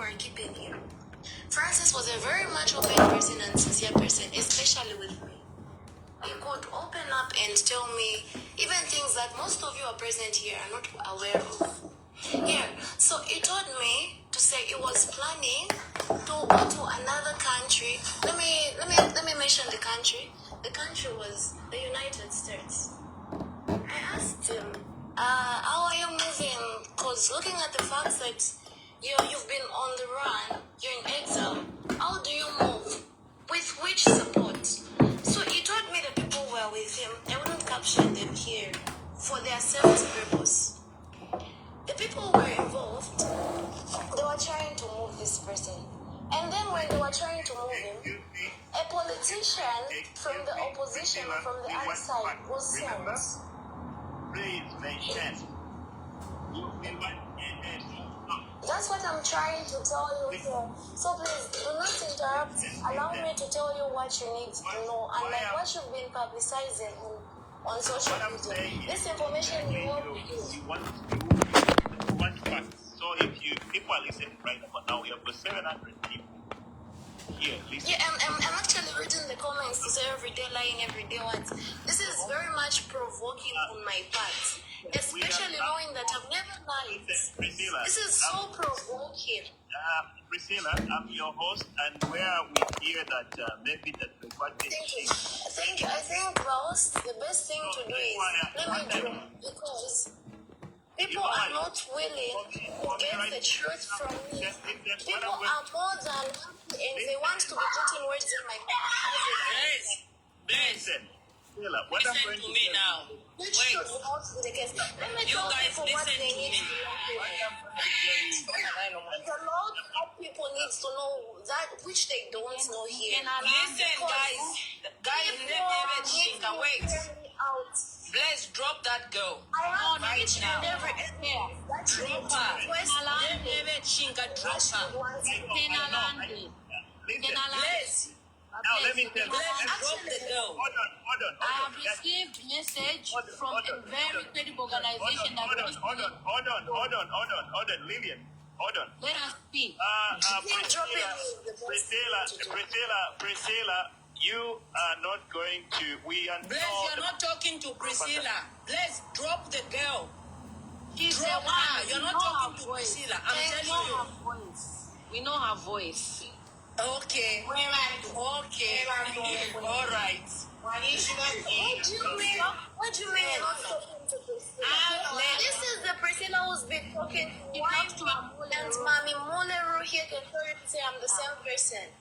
were keeping him. Francis was a very much open person and sincere person, especially with me. He could open up and tell me even things that most of you are present here are not aware of. Here, so he told me to say he was planning to go to another country. Let me mention the country. The country was the United States. I asked him, how are you moving? Because looking at the fact that you've been on the run, you're in exile, how do you move? With which support? So he told me the people were with him. I wouldn't capture them here for their safety purpose. The people who were involved, they were trying to move this person. And then when they were trying to move him, a politician from the opposition, from the other side, was sent. Please make sense. That's what I'm trying to tell you here. So please, do not interrupt. Allow me to tell you what you need to know. And like what you've been publicizing on social media. This information you know. You want facts. So if people are listening right now, we have got 700 people here listening. Yeah, I'm actually reading the comments to say everyday lying, everyday words. This is very much provoking on my part. Especially knowing that I've never lied. Priscilla, This is so provoking. Priscilla, I'm your host, and where we hear that maybe that the Thank you. I think the best thing to do is let me do, because people are not willing to get the truth from me. People are more than happy and they want to be putting words in my mouth. Listen, Listen to me now. Which should not be the case. Let me tell people what they need to know. The Lord, what people need to know that which they don't know here. Listen, guys, wait. Bless, drop that girl. I have right each now. and every area that you need to request. Bless. Now let me tell you. Drop the girl. Hold on. I have received message from a very credible organization that wants Hold on, Lillian. Hold on. let us speak. Priscilla, you are not going to. We are Bless, you're not talking to Priscilla. Bless, drop the girl. She's the Drop one. her. You're not talking to voice. Priscilla. I'm telling you. Her voice. We know her voice. Okay. All right. What do you mean? What do you mean you're not talking to Priscilla? This is the Priscilla who's been talking to talks to her and Mommy Muleru here can tell you to say I'm the same person.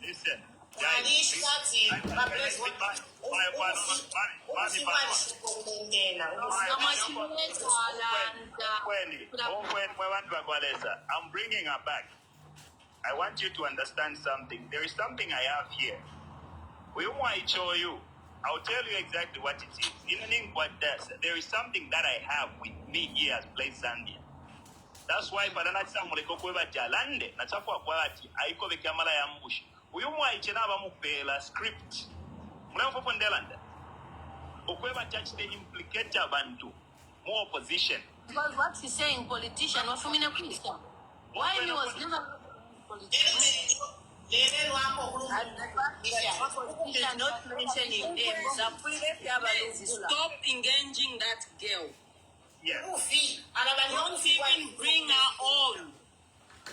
listen. Guys, I'm bringing her back. I want you to understand something. There is something I have here. We might show you. I'll tell you exactly what it is. There is something that I have with me here as Place Zambia. That's why jalande nachakwa kwati aiko bekamala ya mbush. Uyu mwaiche n'abamupela script. Mulamupo ndelanda. Okweba church they implicate abantu more opposition. Because what he's saying, politician, was from in a Christian. Why he was never politician? Not mentioning names. Stop engaging that girl. Yes. Don't even bring her on.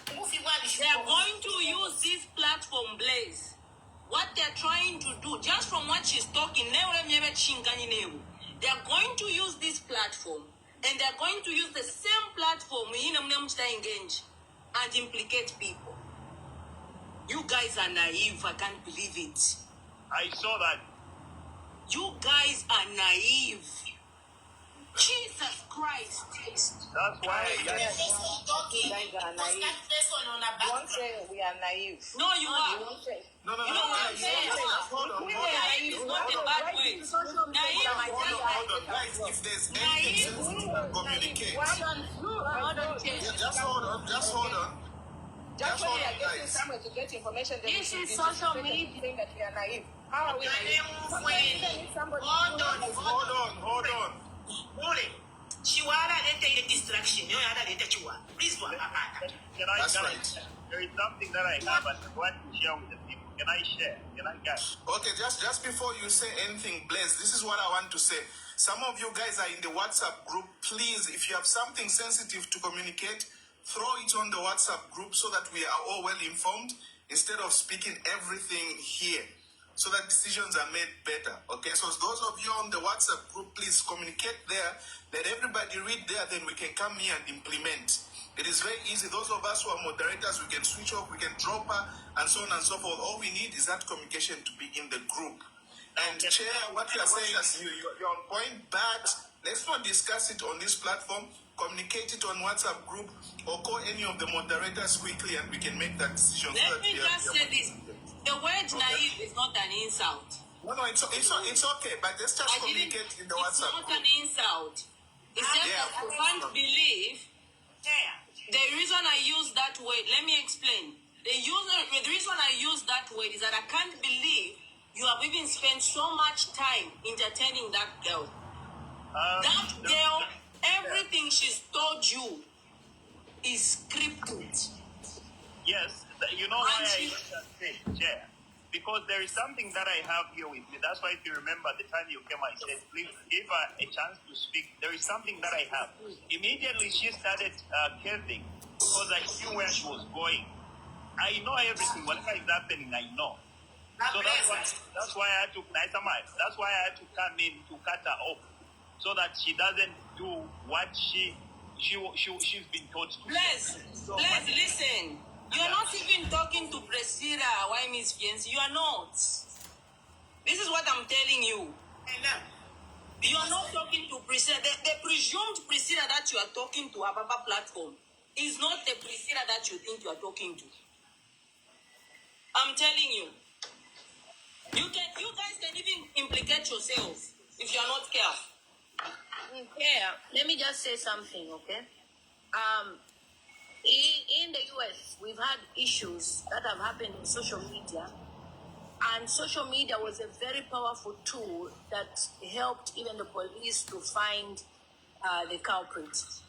They are going to use this platform, Blaze. What they're trying to do, just from what she's talking, they are going to use this platform, and they're going to use the same platform engage and implicate people. You guys are naive. I can't believe it. I saw that. You guys are naive. Jesus Christ. That's why guys are naive. Don't say we are naive. No, you are. No. You know what I'm saying? Naive is not a bad way. Naive, Guys, if there's anything to communicate. Just hold on. Just hold on, getting somewhere to get information. This is social media. Saying that we are naive. How are we naive? Hold on. Chiwara leta ile distraction. Yo yada leta chiwa. Please do apata. That's right. there is something that I have and I want to share with the people. Can I share? Can I get? Okay, just before you say anything, Blaze, this is what I want to say. Some of you guys are in the WhatsApp group. Please, if you have something sensitive to communicate, throw it on the WhatsApp group so that we are all well informed instead of speaking everything here, so that decisions are made better. Okay, so those of you on the WhatsApp group, please communicate there. Let everybody read there, then we can come here and implement. It is very easy. Those of us who are moderators, we can switch off, we can drop her, and so on and so forth. All we need is that communication to be in the group. And Chair, what you are saying is you're on point, but let's not discuss it on this platform. Communicate it on WhatsApp group or call any of the moderators quickly, and we can make that decision. Let me just say this. The word naive is not an insult. No, it's okay, but let's just communicate in the WhatsApp It's not group. an insult. It's just that you can't believe. The reason I use that word, let me explain. The reason I use that word is that I can't believe you have even spent so much time entertaining that girl. That girl, everything she's told you is scripted. Yes, you know why I say, Chair? Because there is something that I have here with me. That's why if you remember the time you came, I said, please give her a chance to speak. There is something that I have. Immediately she started curving because I knew where she was going. I know everything. Whatever is happening, I know. So that's why I had to come in to cut her off so that she doesn't do what she's been taught to do. Bless, listen. You're not even talking to Priscilla, Whyme'S fiancé. You are not. This is what I'm telling you. You're not talking to Priscilla. The presumed Priscilla that you are talking to Ababa platform is not the Priscilla that you think you are talking to. I'm telling you. You guys can even implicate yourselves if you're not careful. Yeah, let me just say something, okay? In the US, we've had issues that have happened in social media, and social media was a very powerful tool that helped even the police to find the culprits.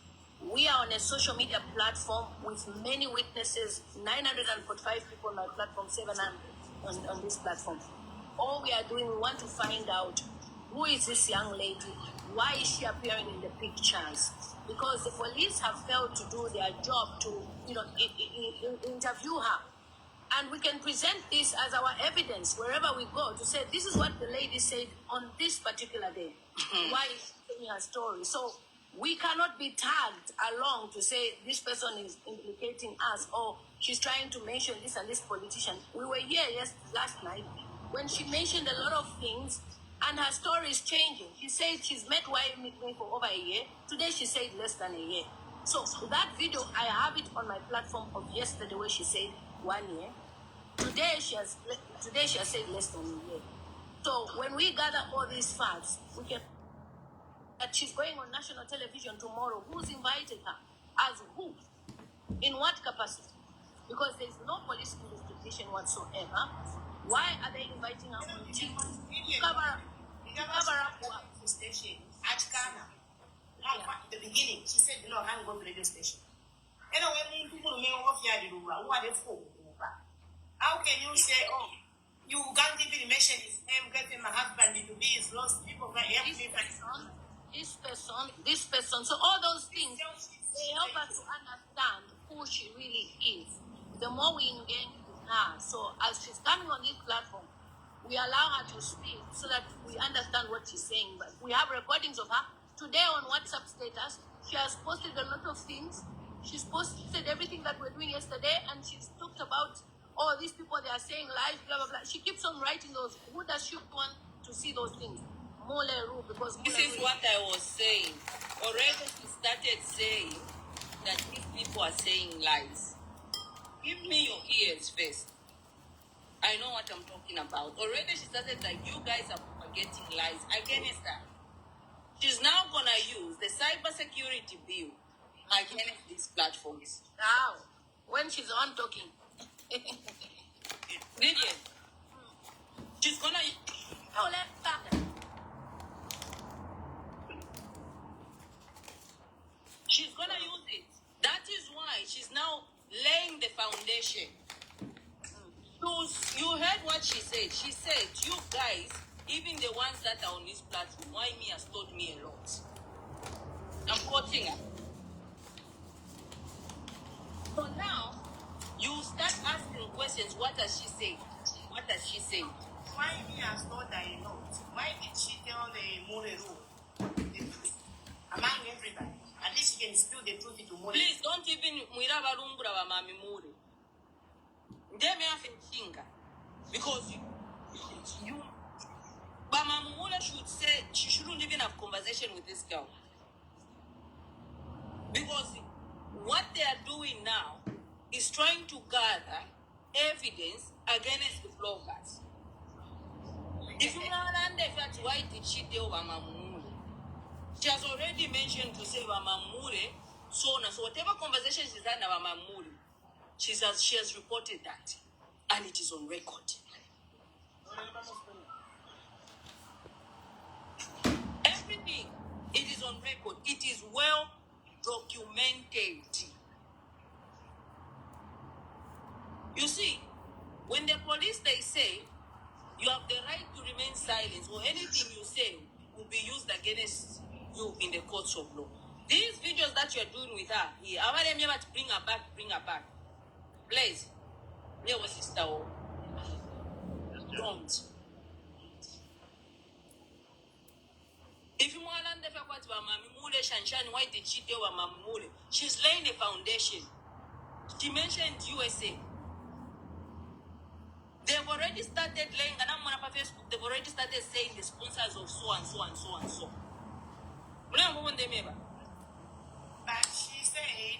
We are on a social media platform with many witnesses, 945 people on my platform, 700 on this platform. All we are doing, we want to find out who is this young lady, why is she appearing in the pictures? Because the police have failed to do their job to, interview her. And we can present this as our evidence wherever we go to say, this is what the lady said on this particular day. Why is she telling her story? So we cannot be tagged along to say this person is implicating us or she's trying to mention this and this politician. We were here last night when she mentioned a lot of things and her story is changing. She said she's met Whyme for over a year. Today she said less than a year. So that video, I have it on my platform of yesterday where she said 1 year. Today she has said less than a year. So when we gather all these facts, we can that she's going on national television tomorrow. Who's invited her? As who? In what capacity? Because there's no police investigation whatsoever. Why are they inviting her on TV? Cover up what? Station at Ghana. At the beginning, she said, no, I can't go to the radio station. And when people may off here, what are they for? How can you say, oh, you can't even mention his name, getting my husband to be his lost people can help me? This person. So all those things, they help us to understand who she really is. The more we engage with her, so as she's coming on this platform, we allow her to speak so that we understand what she's saying. But we have recordings of her. Today on WhatsApp status, she has posted a lot of things. She's posted everything that we're doing yesterday, and she's talked about, oh, these people, they are saying lies, blah, blah, blah. She keeps on writing those. Who does she want to see those things? Moleru, because This is what I was saying. Already she started saying that these people are saying lies. Give me your ears first. I know what I'm talking about. Already she started like, you guys are forgetting lies against her. She's now going to use the cybersecurity bill against these platforms. How? When she's on talking. Lydian, she's going to... Oh, let's start. She's going to use it. That is why she's now laying the foundation. You heard what she said. She said, you guys, even the ones that are on this platform, Whyme has told me a lot. I'm quoting her. So now, you start asking questions. What has she said? What has she said? Why me has told her a lot? Why did she tell the Morero the truth? Among everybody. At least she can spill the truth to Morero. Please don't even mwira balumbura ba mami mure. Ndeme afinchinga. Because you Mama Mure should say she shouldn't even have conversation with this girl. Because what they are doing now is trying to gather evidence against the bloggers. If you understand why did she tell Mama Mure? She has already mentioned to say Mama Mure, so on and so whatever conversation she's had with Mama Mure, she has reported that. And it is on record. Everything, it is on record. It is well documented. You see, when the police, they say, you have the right to remain silent, or anything you say will be used against you in the courts of law. These videos that you are doing with her, I want them to bring her back. Please. There was sister. Don't. If you want to understand what Mami Mule Shanshan, why did she tell Mami Mule? She's laying the foundation. She mentioned USA. They've already started laying, and I'm on Facebook, they've already started saying the sponsors of so and so and so and so. But she said,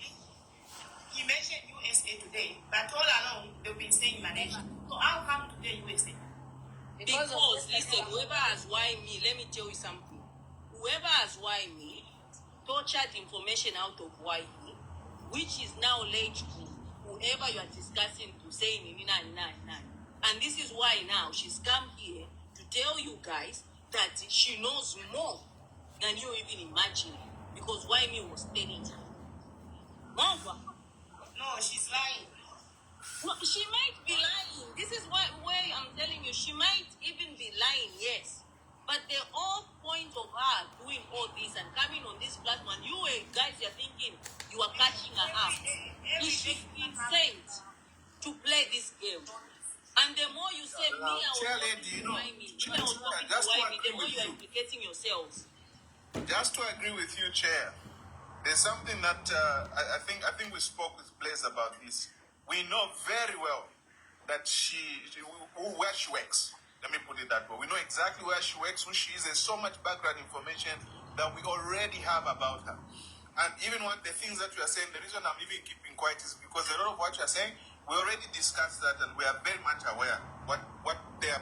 he mentioned USA today, but all along they've been saying Malaysia. So how come today USA? Because listen, whoever has Whyme, let me tell you something. Whoever has Whyme tortured information out of Whyme, which is now laid to whoever you are discussing to say nine. And this is why now she's come here to tell you guys that she knows more than you even imagine, because Whyme was telling her. No, she's lying. No, she might be lying. This is why I'm telling you, she might even be lying, yes. But the whole point of her doing all this and coming on this platform, you guys are thinking you are catching her up. She's been sent to play this game. And the more you say, me, I was talking to Whyme, the more you are implicating yourselves. Just to agree with you, Chair, there's something that I think we spoke with Blaze about this. We know very well that where she works. Let me put it that way. We know exactly where she works, who she is. There's so much background information that we already have about her. And even what the things that we are saying, the reason I'm even keeping quiet is because a lot of what you are saying, we already discussed that, and we are very much aware what their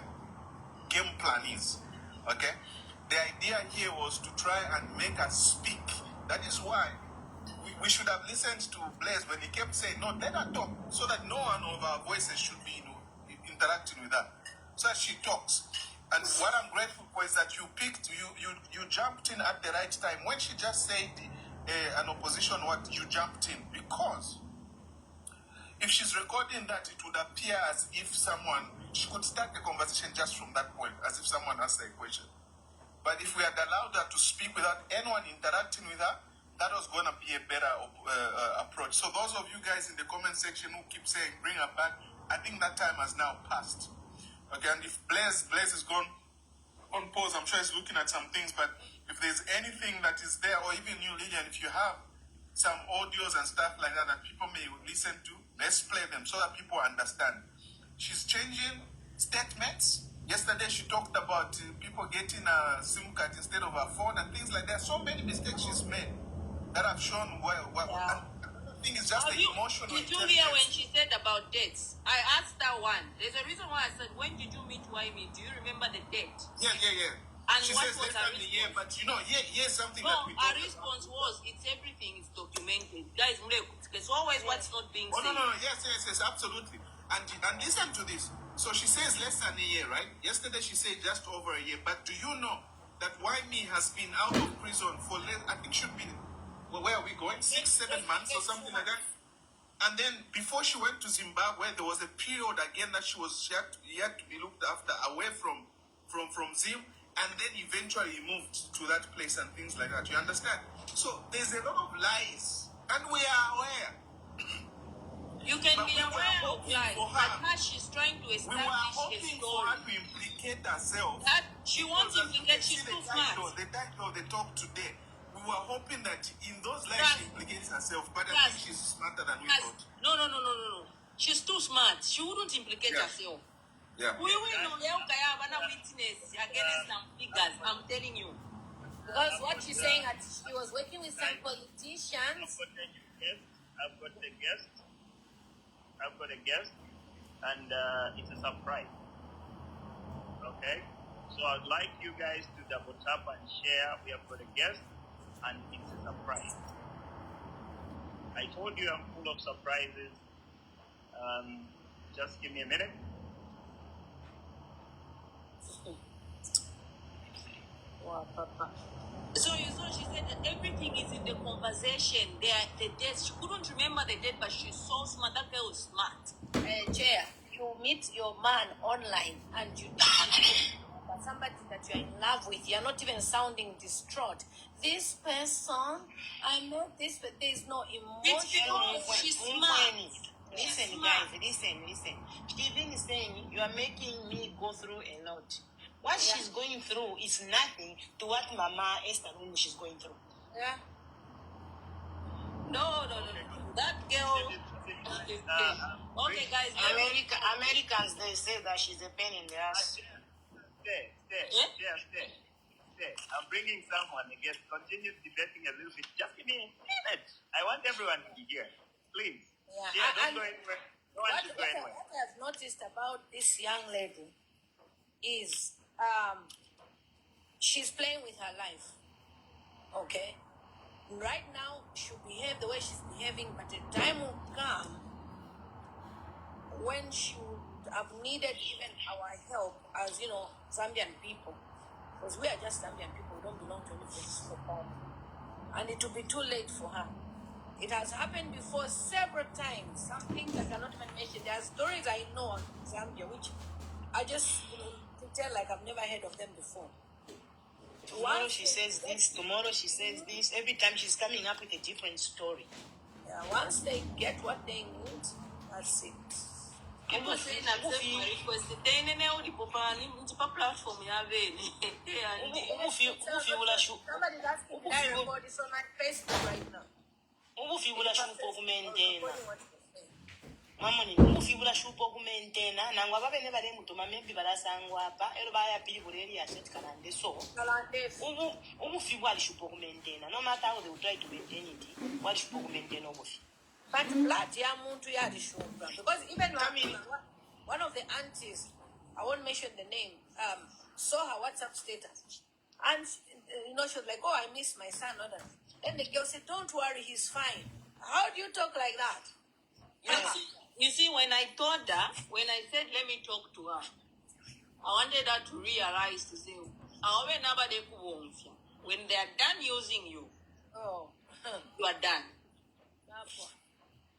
game plan is. Okay? The idea here was to try and make us speak. That is why we should have listened to Blaze when he kept saying, no, let her talk, so that no one of our voices should be interacting with her. So that she talks. And what I'm grateful for is that you jumped in at the right time. When she just said an opposition, you jumped in. Because if she's recording that, it would appear as if she could start the conversation just from that point, as if someone asked her a question. But if we had allowed her to speak without anyone interacting with her, that was going to be a better approach. So those of you guys in the comment section who keep saying, bring her back, I think that time has now passed. Okay, and if Blaze is gone on pause, I'm sure he's looking at some things, but if there's anything that is there, or even you, Lillian, if you have some audios and stuff like that that people may listen to, let's play them so that people understand. She's changing statements. Yesterday she talked about people getting a SIM card instead of a phone and things like that. So many mistakes she's made that have shown well. I think it's just the emotional. Did you hear when she said about dates? I asked her one. There's a reason why I said, when did you meet Whyme? Do you remember the date? Yeah. And she what says was less her than a year, but here's something that we our response was, it's everything is documented. Guys, it's always what's not being said. No. Yes, absolutely. And listen to this. So she says less than a year, right? Yesterday she said just over a year. But do you know that Whyme has been out of prison for I think should be, where are we going? 6-7 months or something like that? And then before she went to Zimbabwe, there was a period again that she had to be looked after away from Zim, and then eventually moved to that place and things like that. You understand? So there's a lot of lies, and we are aware. You can be aware of lies, but how she's trying to We establish were a hoping for story. her to implicate herself. That she won't Because as you implicate, can see she's the too smart. The title of the talk today, we were hoping that in those lies Plus- she implicates herself, but I plus- think she's smarter than we Yes. thought. No. She's too smart. She wouldn't implicate Yeah. herself. Yeah. We will know witness against some figures, I'm telling you. Because what she's saying that she was working with some politicians. I've got a guest, and it's a surprise. Okay? So I'd like you guys to double tap and share. We have got a guest, and it's a surprise. I told you I'm full of surprises. Just give me a minute. Wow, Papa. So you saw she said that everything is in the conversation. The death. She couldn't remember the death, but she's so smart. That girl is smart. Chair, you meet your man online and you but somebody that you're in love with, you're not even sounding distraught. This person, I know this, but there's no It's emotion. because she's smart. Listen, Smart. guys, listen. She's been saying you are making me go through a lot. What she's going through is nothing to what Mama Esther she's going through. Yeah. No. That girl. Okay, guys. Americans, they say that she's a pain in the ass. Stay. I'm bringing someone again. Continue debating a little bit. Just give me a minute. I want everyone to be here. Please. Yeah. Don't go anywhere. No one should go anywhere. What I've noticed about this young lady is she's playing with her life. Okay? Right now, she'll behave the way she's behaving, but a time will come when she would have needed even our help as, Zambian people. Because we are just Zambian people, we don't belong to any political party. And it will be too late for her. It has happened before several times. Some things I cannot even mention. There are stories I know on Zambia, which I just tell like I've never heard of them before. Tomorrow she says this, tomorrow she says this. Every time she's coming up with a different story. Yeah, once they get what they need, that's it. People saying accept my request. They know the platform Somebody's asking me to record this on my Facebook right now. Ubufibula shupa okumentena. Recording what you're saying. Mamoni, ubufibula shupa okumentena. Nangwa babe ne bale mutuma membi balasangwa apa. Ero baya pili buleri asset kalande so. Ubufibula shupa okumentena. No matter how they will try to maintain it, what shupa okumentena ubufi. But blood ya muntu ya dishupa. Because even one of the aunties, I won't mention the name, saw her WhatsApp status. And she was like, oh, I miss my son. Then the girl said, don't worry, he's fine. How do you talk like that? You see, when I told her, when I said, let me talk to her, I wanted her to realize to say, when they are done using you, you are done.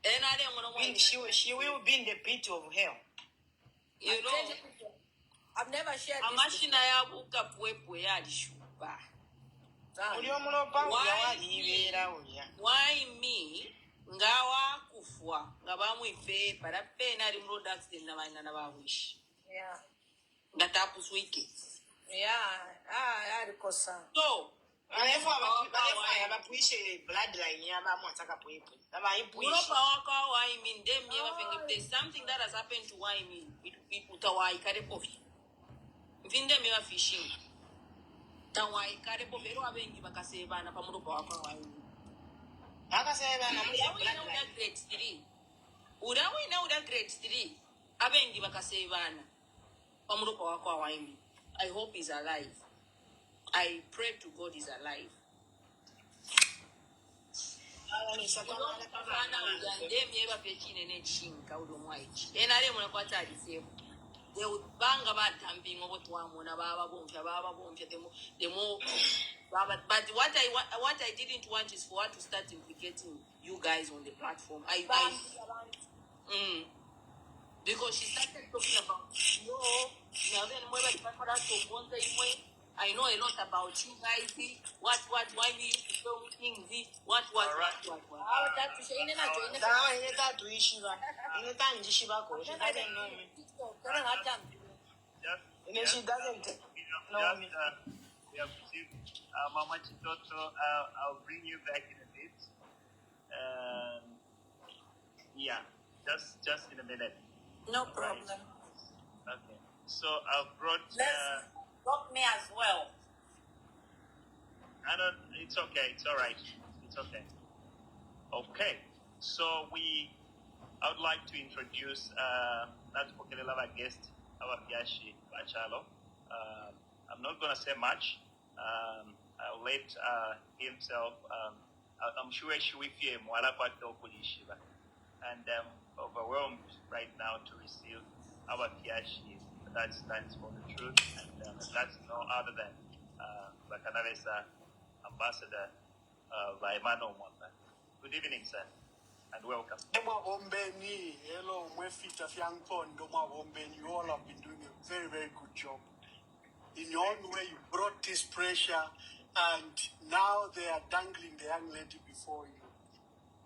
And I didn't want to She will be in the pit of hell. You know, I've never shared this. amashina yabuka pwepwe yalishupa. Why me? Ngawa kufwa ngabamwife para pena ali road accident na bana na bawish. Yeah. Ngatapu swike. Yeah. Alikosa. So, Abapuishe bloodline yaba mwataka pwepwe. why mean them if there's something that has happened to why mean it utawai kare kofi. Vinde mewa fishing. Tawai kare kofi ro abengi bakasebana pamurupa wako why mean. Akasebana Uda grade 3. Abengi bakasebana pamurupa wako why mean. I hope he's alive. I pray to God he's alive. They would bang about dumping over to one baba bomb, the more But what I didn't want is for her to start implicating you guys on the platform. Because she started talking about I know a lot about you guys. Why we used to do things. What. And then she doesn't know me. We have received Mama Chitoto. I'll bring you back in a bit. Yeah, just in a minute. No problem. Okay. So I've brought. Drop me as well. It's okay. It's all right. It's okay. Okay. So I would like to introduce not our guest, our Yashi Bachalo. I'm not gonna say much. I'll let himself. I'm sure she will feel and overwhelmed right now to receive our Kiashi that stands for the truth, and that's no other than Bakanavesa Ambassador Vaimano Mwamba. Good evening, sir, and welcome. Hello, you all have been doing a very, very good job. In your own way, you brought this pressure, and now they are dangling the young lady before you.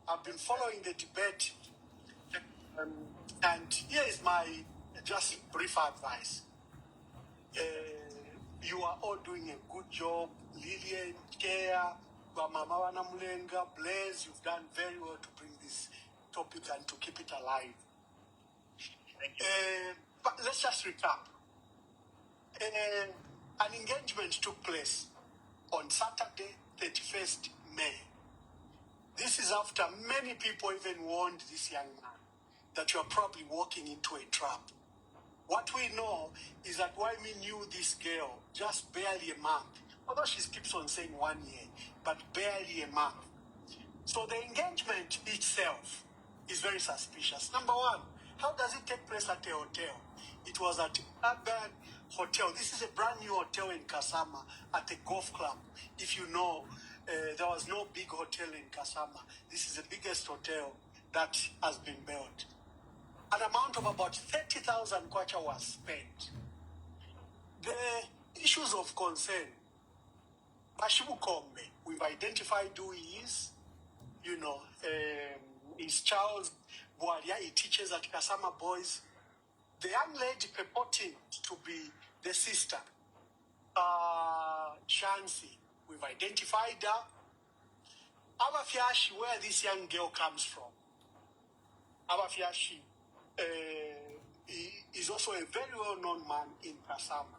I've been following the debate, and here is my just brief advice. You are all doing a good job. Lillian, Kea, Mama Wanamulenga, Blaze, you've done very well to bring this topic and to keep it alive. Thank you. But let's just recap. An engagement took place on Saturday, 31st May. This is after many people even warned this young man that you are probably walking into a trap. What we know is that Whyme knew this girl just barely a month, although she keeps on saying 1 year, but barely a month. So the engagement itself is very suspicious. Number one, how does it take place at a hotel? It was at Urban Hotel. This is a brand new hotel in Kasama at a golf club. If you know, there was no big hotel in Kasama. This is the biggest hotel that has been built. An amount of about 30,000 kwacha was spent. The issues of concern, Bashibu Kombe, we've identified who he is. You know, is Charles Boalia. He teaches at Kasama Boys. The young lady purporting to be the sister, Shansi, we've identified her. Abafiashi, where this young girl comes from. Abafiashi is also a very well-known man in Kasama.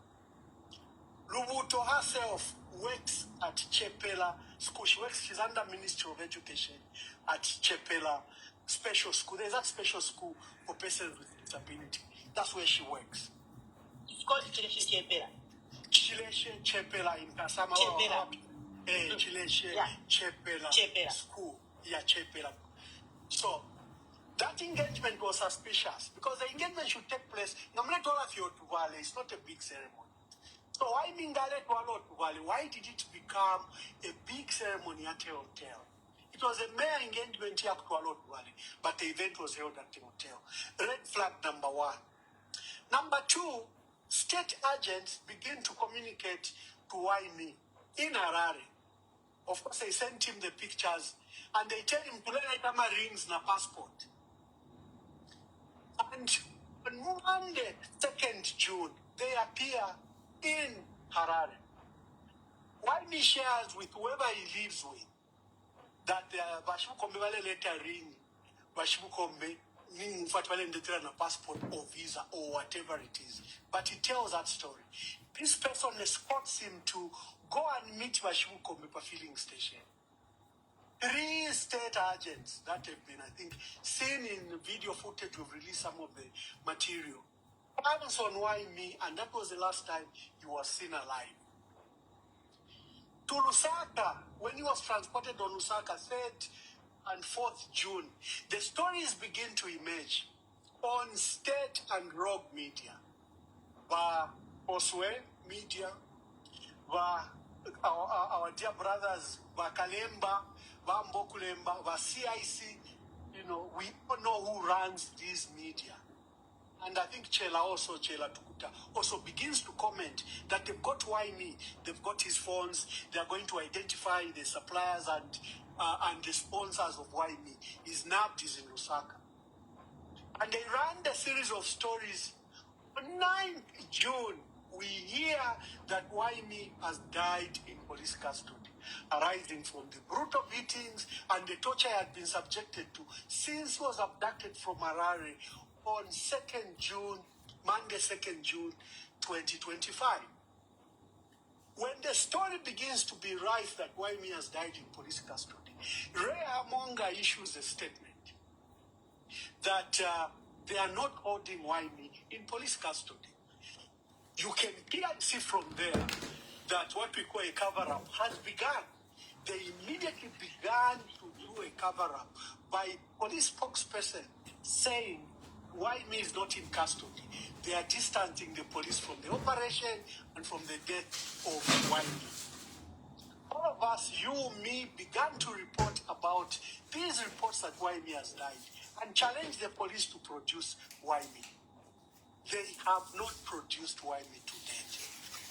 Lubuto herself works at Chepela School. She's under Ministry of Education at Chepela Special School. There's that special school for persons with disability. That's where she works. It's called Chepela. Chepela in Kasama. Chepela. Chepela School. Yeah, Chepela. So, that engagement was suspicious because the engagement should take place. It's not a big ceremony. So why did it become a big ceremony at a hotel? It was a mere engagement here at Kuala Valley, but the event was held at the hotel. Red flag number one. Number two, state agents begin to communicate to Whyme in Harare. Of course, they sent him the pictures and they tell him to let rings na passport. And on Monday, 2nd June, they appear in Harare. Whyme shares with whoever he lives with that Bashibu Kombe wale leta ring, Bashibu Kombe ning mfatwale ndetera na passport or visa or whatever it is. But he tells that story. This person escorts him to go and meet Bashibu Kombe per filling station. 3 state agents that have been, I think, seen in the video footage. We've released some of the material. Hands on Whyme, and that was the last time he was seen alive. To Lusaka, when he was transported on Lusaka, 3rd and 4th June, the stories begin to emerge on state and rogue media. Va Oswe media, va our dear brothers, Bakalemba, Bambokulemba, CIC, we all know who runs these media. And I think Chela Tukuta, also begins to comment that they've got Whyme, they've got his phones, they're going to identify the suppliers and the sponsors of Whyme. His NAB is in Lusaka. And they ran a series of stories. On 9th June, we hear that Whyme has died in police custody, arising from the brutal beatings and the torture he had been subjected to since he was abducted from Harare on 2nd June, Monday 2nd June 2025. When the story begins to be rife that Whyme has died in police custody, Ray Amonga issues a statement that they are not holding Whyme in police custody. You can clearly see from there that what we call a cover-up has begun. They immediately began to do a cover-up by police spokesperson saying Whyme is not in custody. They are distancing the police from the operation and from the death of Whyme. All of us, you, me, began to report about these reports that Whyme has died and challenge the police to produce Whyme. They have not produced Whyme to date.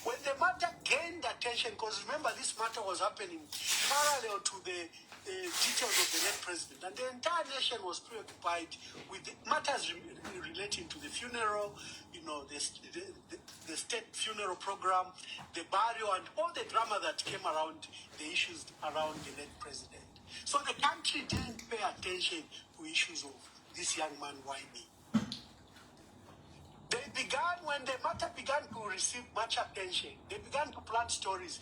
When the matter gained attention, because remember this matter was happening parallel to the details of the late president, and the entire nation was preoccupied with the matters relating to the funeral, the state funeral program, the burial, and all the drama that came around the issues around the late president. So the country didn't pay attention to issues of this young man, Whyme. They began, when the matter began to receive much attention, they began to plant stories.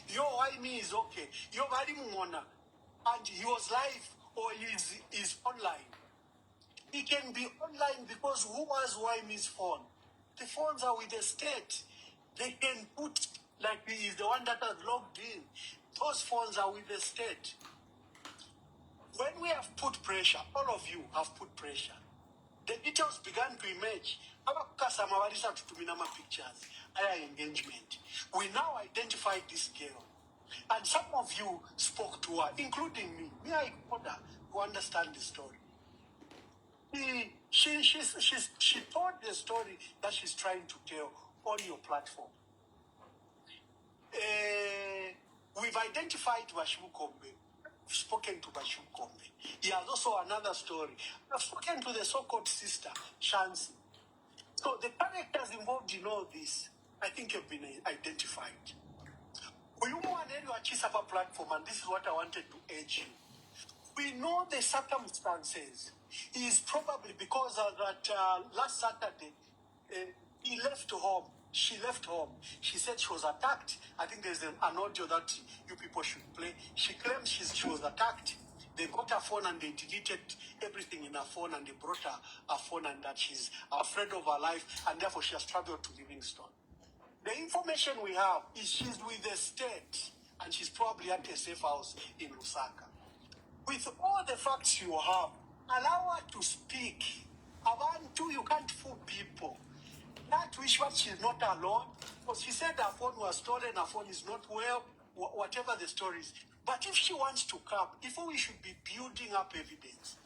Yo, Whyme is okay. Yo, and he was live or is online. He can be online because who has Whyme's phone? The phones are with the state. They can put, like he is the one that has logged in. Those phones are with the state. When we have put pressure, all of you have put pressure, the details began to emerge. Pictures, engagement. We now identified this girl. And some of you spoke to her, including me. I called her to understand the story. She told the story that she's trying to tell on your platform. We've identified Bashibu Kombe. We've spoken to Bashibu Kombe. He has also another story. I've spoken to the so-called sister, Shansi. So the characters involved in all this, I think, have been identified. We want to achieve a platform, and this is what I wanted to urge you. We know the circumstances. It is probably because of that last Saturday, he left home. She left home. She said she was attacked. I think there's an audio that you people should play. She claims she was attacked. They got her phone and they deleted everything in her phone and they brought her phone and that she's afraid of her life and therefore she has traveled to Livingstone. The information we have is she's with the state and she's probably at a safe house in Lusaka. With all the facts you have, allow her to speak. Abantu, you can't fool people. That wish what she's not alone, because she said her phone was stolen, her phone is not well, whatever the story is. But if she wants to come, if we should be building up evidence,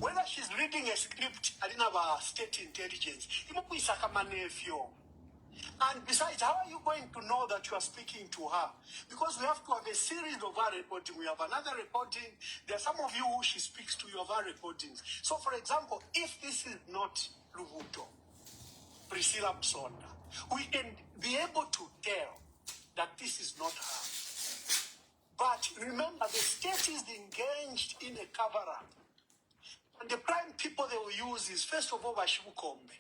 whether she's reading a script, I didn't have a state intelligence, and besides, how are you going to know that you are speaking to her? Because we have to have a series of her recording. We have another recording. There are some of you who she speaks to, you have her recordings. So, for example, if this is not Luvuto, Priscilla Msonda, we can be able to tell that this is not her. But remember, the state is engaged in a cover-up. And the prime people they will use is, first of all, Bashibu Kombe.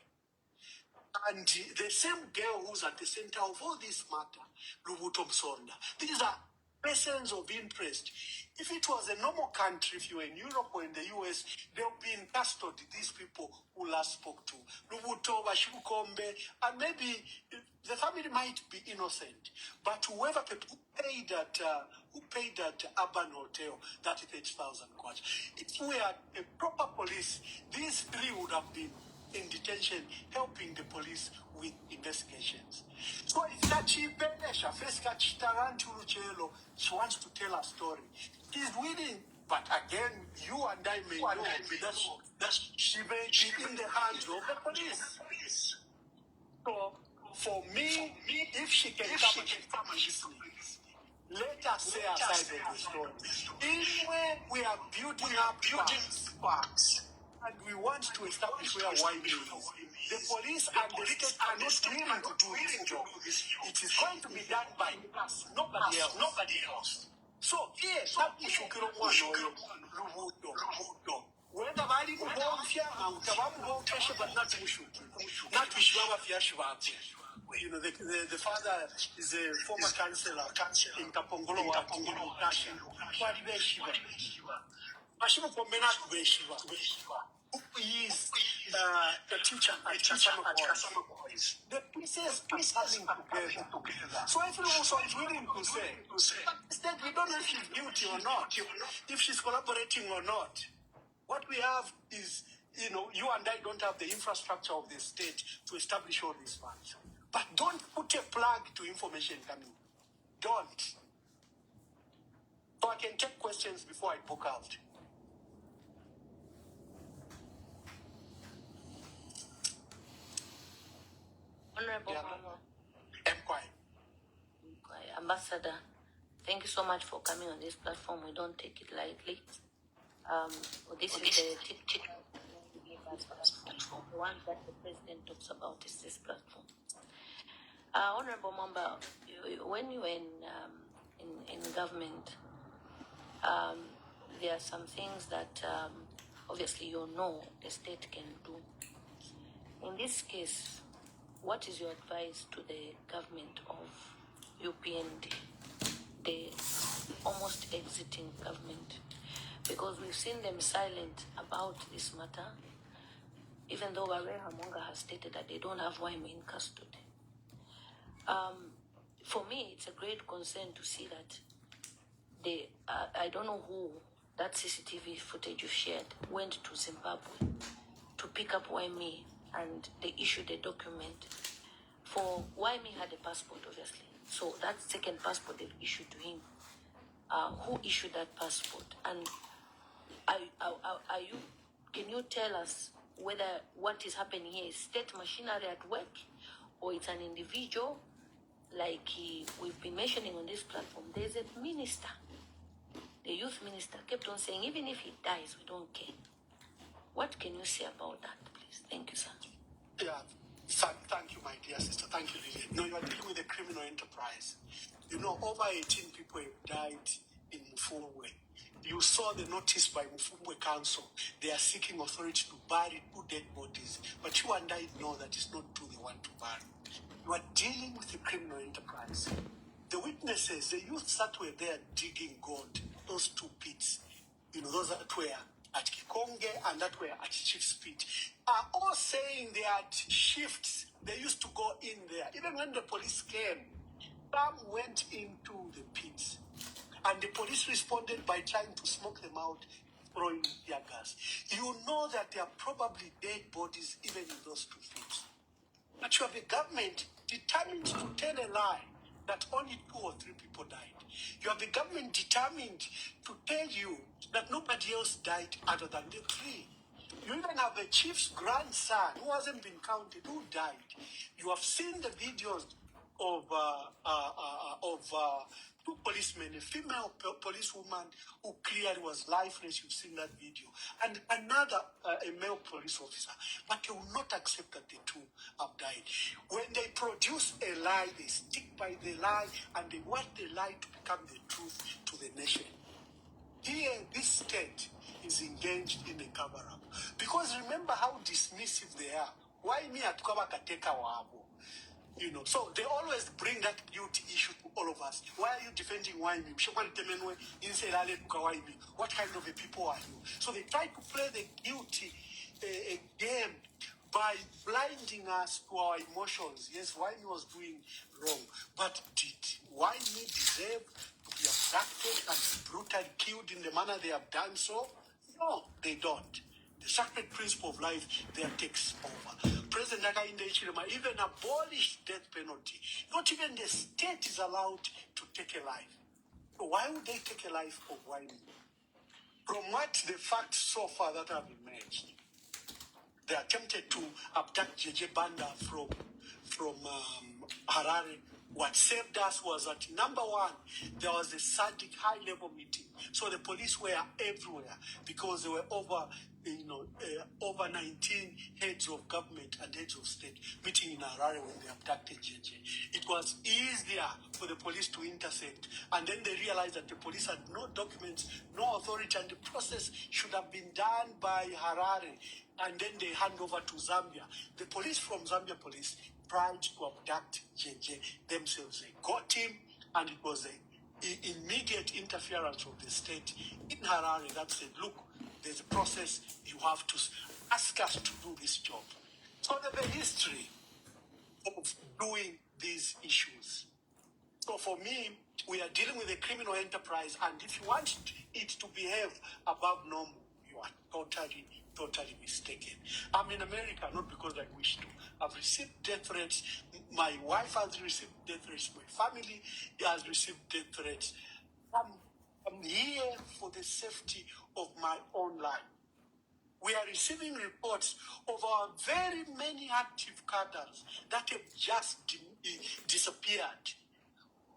And the same girl who's at the center of all this matter, Luvuto Msonda. These are persons of interest. If it was a normal country, if you were in Europe or in the US, they'll be in custody, these people who last spoke to. Luvuto, Bashibu Kombe, and maybe the family might be innocent. But whoever paid at Urban Hotel, 30,000 kwacha. If we had a proper police, these three would have been in detention, helping the police with investigations. So if she wants to tell a story, she's willing. But again, you and I may know that she may be in the hands of the police. So for me, if she can come and listen, let us say our side of the story. Anyway, we are building up facts, and we want to establish where Whyme'S is. The police and the state are not willing to do this job. It is going to be done by us, nobody else. So here, that issue whether bali kubofya utabamuhotesha but not mushuki not wishbaba fyashibati. You know, the father is a former councillor in Kapongolo Tasha. Twali beshiba bashiba pomena beshiba who is the teacher at Kasama Boys. The pieces are coming together. So everyone is willing to say, but instead we don't know if she's guilty or not, if she's collaborating or not. What we have is, you and I don't have the infrastructure of the state to establish all these facts. But don't put a plug to information coming. Don't. So I can take questions before I book out. Honorable Ambassador, thank you so much for coming on this platform. We don't take it lightly. This is the one that the president talks about is this platform. Honorable Mamba, when you were in government, there are some things that obviously the state can do. In this case, what is your advice to the government of UPND, the almost exiting government? Because we've seen them silent about this matter, even though Barre Hamonga has stated that they don't have Whyme'S in custody. For me, it's a great concern to see that I don't know who that CCTV footage you shared went to Zimbabwe to pick up Whyme'S and they issued a document. For Whyme'S had a passport, obviously. So that second passport they've issued to him. Who issued that passport? And can you tell us whether what is happening here is state machinery at work or it's an individual? Like we've been mentioning on this platform, there's a minister, the youth minister, kept on saying, even if he dies, we don't care. What can you say about that, please? Thank you, sir. Yeah, thank you, my dear sister. Thank you, Lily. No, you are dealing with a criminal enterprise. Over 18 people have died in Mufulwe. You saw the notice by Mufulwe Council. They are seeking authority to bury 2 dead bodies. But you and I know that it's not true they want to bury. You are dealing with a criminal enterprise. The witnesses, the youths that were there digging gold, those 2 pits, those that were at Kikonge and that were at Chief's Pit, are all saying they had shifts. They used to go in there. Even when the police came, some went into the pits. And the police responded by trying to smoke them out, throwing tear gas. You know that there are probably dead bodies even in those 2 pits. But you have a government determined to tell a lie that only 2 or 3 people died. You have a government determined to tell you that nobody else died other than the 3. You even have a chief's grandson who hasn't been counted, who died. You have seen the videos of 2 policemen, a female policewoman who clearly was lifeless. You've seen that video. And another, a male police officer. But they will not accept that the 2 have died. When they produce a lie, they stick by the lie and they want the lie to become the truth to the nation. Here, this state is engaged in a cover-up. Because remember how dismissive they are. Why me at Kabakateka Wabo? So they always bring that guilty issue to all of us. Why are you defending Whyme'S? What kind of a people are you? So they try to play the guilty game by blinding us to our emotions. Yes, Whyme'S was doing wrong. But did Whyme'S deserve to be abducted and brutally killed in the manner they have done so? No, they don't. The sacred principle of life there takes over. President Hakainde Hichilema even abolished death penalty. Not even the state is allowed to take a life. So why would they take a life of Whyme'S? From what the facts so far that have emerged, they attempted to abduct JJ Banda from Harare. What saved us was that, number one, there was a SADC high-level meeting. So the police were everywhere because there were over 19 heads of government and heads of state meeting in Harare when they abducted JJ. It was easier for the police to intercept, and then they realized that the police had no documents, no authority, and the process should have been done by Harare, and then they hand over to Zambia. The police from Zambia police tried to abduct JJ themselves. They got him, and it was an immediate interference of the state in Harare that said, look, there's a process, you have to ask us to do this job. So there's a history of doing these issues. So for me, we are dealing with a criminal enterprise, and if you want it to behave above normal, you are totally mistaken. I'm in America not because I wish to. I've received death threats. My wife has received death threats. My family has received death threats. I'm here for the safety of my own life. We are receiving reports of our very many active cadres that have just disappeared.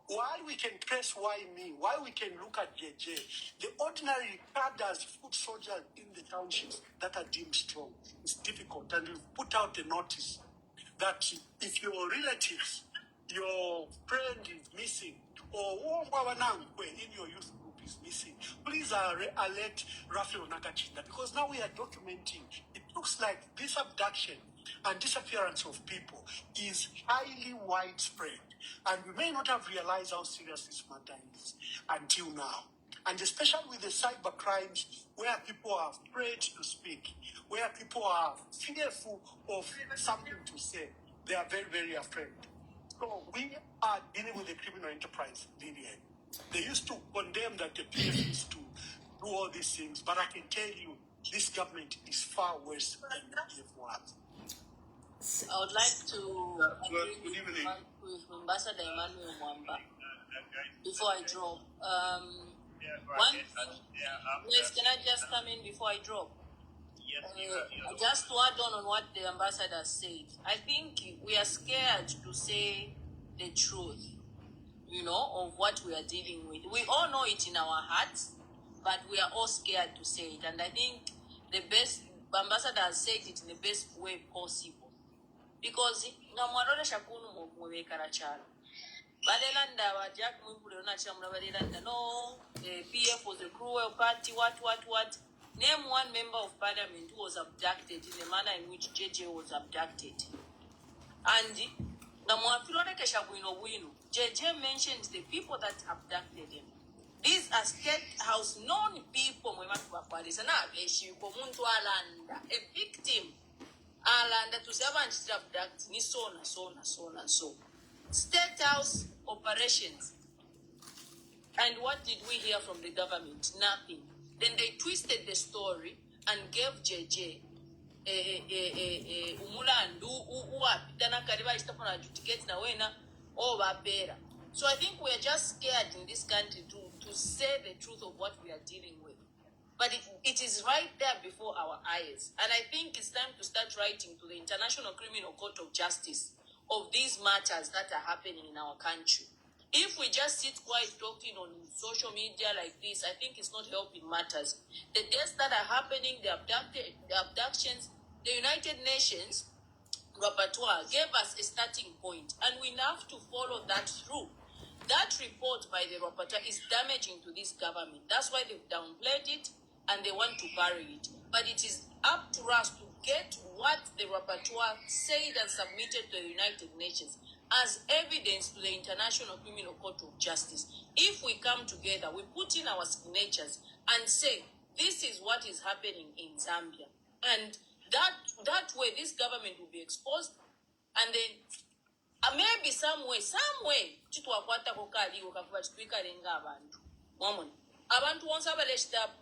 While we can trace why me, while we can look at JJ, the ordinary cadres, foot soldiers in the townships that are deemed strong, it's difficult. And we've put out a notice that if your relatives, your friend is missing, or in your youth group is missing, please alert Raphael Nakachinda, because now we are documenting. It looks like this abduction and disappearance of people is highly widespread. And we may not have realized how serious this matter is until now. And especially with the cyber crimes where people are afraid to speak, where people are fearful of something to say, they are very, very afraid. So we are dealing with a criminal enterprise, Lillian. They used to condemn that the PF used to do all these things, but I can tell you, this government is far worse than the PF was. I would like to agree with Ambassador Emmanuel Mwamba before I drop. One thing, yes, can I just come in before I drop? Just to add on what the ambassador said, I think we are scared to say the truth, of what we are dealing with. We all know it in our hearts, but we are all scared to say it. And I think the ambassador has said it in the best way possible. Because no, PF was a cruel party, what. Name one member of parliament who was abducted in the manner in which JJ was abducted. And JJ mentioned the people that abducted him. These are state house known people. A victim. Alanda to servant abduct ni so and so. State house operations. And what did we hear from the government? Nothing. Then they twisted the story and gave JJ so I think we are just scared in this country to say the truth of what we are dealing with. But it is right there before our eyes. And I think it's time to start writing to the International Criminal Court of Justice of these matters that are happening in our country. If we just sit quiet talking on social media like this, I think it's not helping matters. The deaths that are happening, the abductions, the United Nations rapporteur gave us a starting point, and we have to follow that through. That report by the rapporteur is damaging to this government. That's why they've downplayed it and they want to bury it. But it is up to us to get what the rapporteur said and submitted to the United Nations as evidence to the International Criminal Court of Justice. If we come together, we put in our signatures and say, this is what is happening in Zambia. And that way, this government will be exposed. And then, maybe some way, abantu once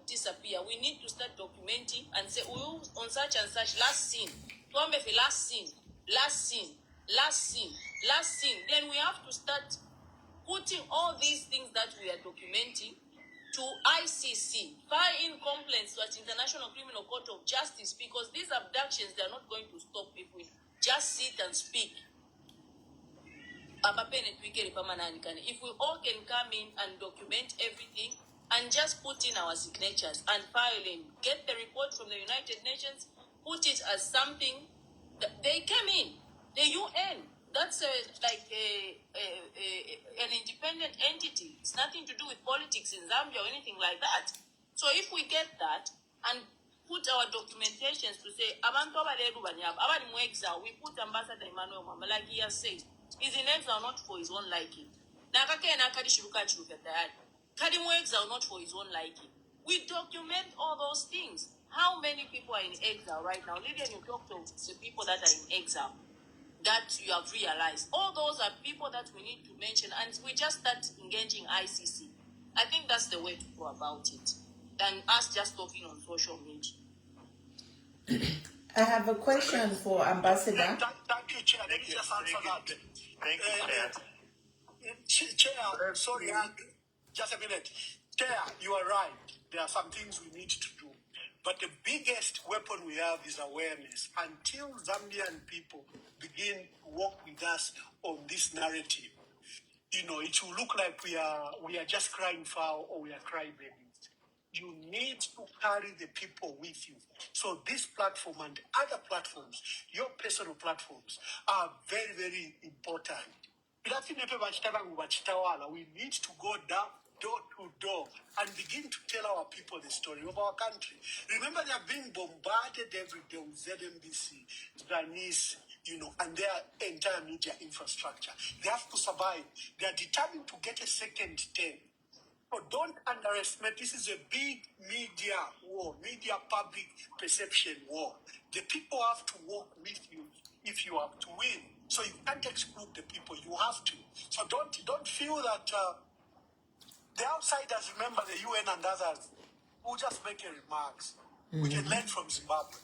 disappear, we need to start documenting and say, oh, on such and such, last scene. Last scene. Then we have to start putting all these things that we are documenting to ICC, file in complaints to the International Criminal Court of Justice, because these abductions, they're not going to stop people. Just sit and speak. If we all can come in and document everything and just put in our signatures and file in, get the report from the United Nations, put it as something that they came in, the UN. That's an independent entity. It's nothing to do with politics in Zambia or anything like that. So if we get that and put our documentations to say, abantu abaleru banyaba, abali mu exile, we put Ambassador Emmanuel Mwamba, like he has said, is in exile not for his own liking. Nakakena kadi shiruka chiruka tayari. Kadi mu exile not for his own liking. We document all those things. How many people are in exile right now? Lydian, you talk to the people that are in exile that you have realized. All those are people that we need to mention, and we just start engaging ICC. I think that's the way to go about it, than us just talking on social media. I have a question for Ambassador. Thank you, Chair. Let me just answer that. Thank you, Chair. Chair, sorry, just a minute. Chair, you are right. There are some things we need to do. But the biggest weapon we have is awareness. Until Zambian people begin to work with us on this narrative, it will look like we are just crying foul or we are crying babies. You need to carry the people with you. So this platform and other platforms, your personal platforms, are very, very important. We need to go down door to door and begin to tell our people the story of our country. Remember, they are being bombarded every day with ZNBC, Ghanese, and their entire media infrastructure. They have to survive. They are determined to get a second term. So don't underestimate, this is a big media war, media public perception war. The people have to work with you if you have to win. So you can't exclude the people, you have to. So don't feel that the outsiders, remember the UN and others, who just make remarks. We can learn from Zimbabwe.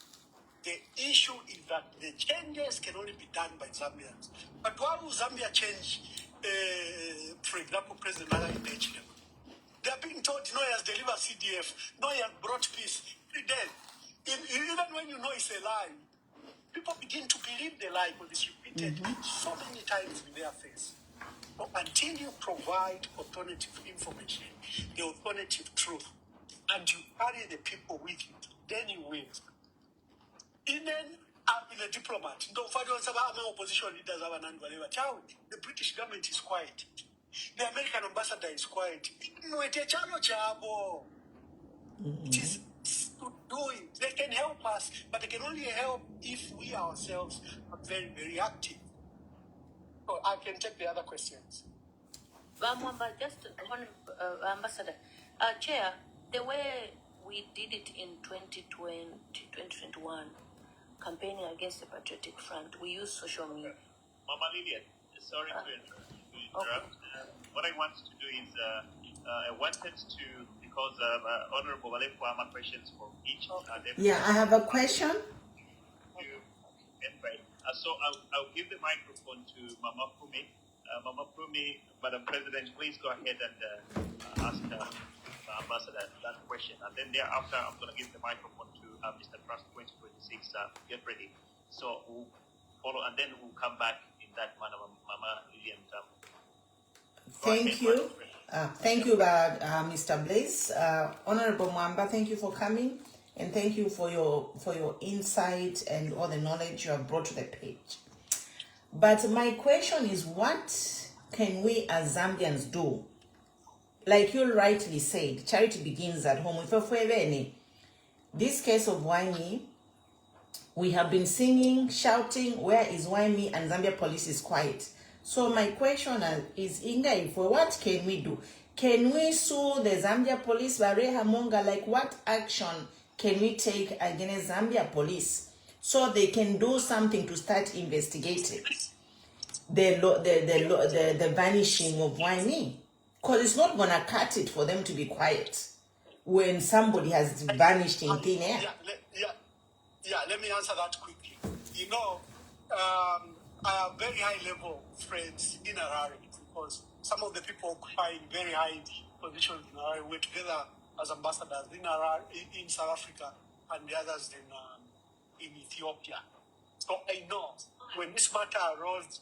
The issue is that the changes can only be done by Zambians. But why will Zambia change, for example, President Nana Imagine? They are being told, he has delivered CDF, he has brought peace. Even when you know it's a lie, people begin to believe the lie because it's repeated so many times in their face. So until you provide alternative information, the alternative truth, and you carry the people with you, then you win. Even I've been a diplomat. Opposition leaders have an the British government is quiet. The American ambassador is quiet. It is to do it. They can help us, but they can only help if we ourselves are very, very active. So I can take the other questions. Just one, Ambassador. Chair, the way we did it in 2020, 2021, campaigning against the Patriotic Front, we used social media. Mama Lillian, sorry to interrupt. What I wanted to do is, I wanted to, because Honorable Walefu questions for each and every. Yeah, I have a question. So I'll give the microphone to Mama Pumi. Mama Pumi, Madam President, please go ahead and ask the Ambassador that question. And then thereafter, I'm going to give the microphone to Mr. Trust 2026. Get ready. So we'll follow, and then we'll come back in that manner, Mama Lillian. Thank you. Thank you, Mr. Blaze. Honorable Mwamba, thank you for coming, and thank you for your insight and all the knowledge you have brought to the page. But my question is, what can we as Zambians do? Like you rightly said, charity begins at home. This case of Whyme'S, we have been singing, shouting, where is Whyme'S? And Zambia police is quiet. So my question is, Inga, for what can we do? Can we sue the Zambia police, Bareha Monga? Like, what action can we take against Zambia police so they can do something to start investigating the vanishing of Whyme'S? Because it's not gonna cut it for them to be quiet. when somebody has vanished in thin air? Let me answer that quickly. You know, I have very high-level friends in Harare because some of the people occupying very high positions in Harare were together as ambassadors in Harare, in South Africa, and the others in Ethiopia. So I know when this matter arose,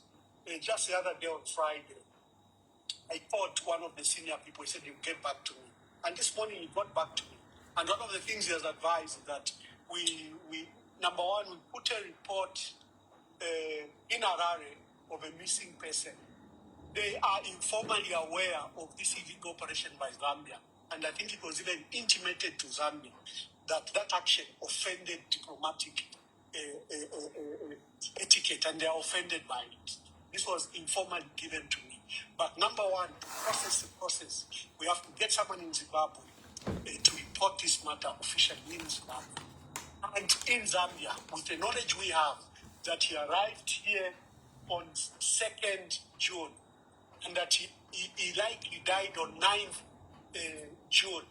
just the other day on Friday, I called one of the senior people. He said, "You get back to me." And this morning he got back to me. And one of the things he has advised is that we number one, we put a report in Harare of a missing person. They are informally aware of this illegal operation by Zambia. And I think it was even intimated to Zambia that that action offended diplomatic etiquette, and they are offended by it. This was informally given to me. But number one, to process the process, we have to get someone in Zimbabwe to report this matter officially in Zimbabwe. And in Zambia, with the knowledge we have, that he arrived here on 2nd June, and that he likely died on 9th June.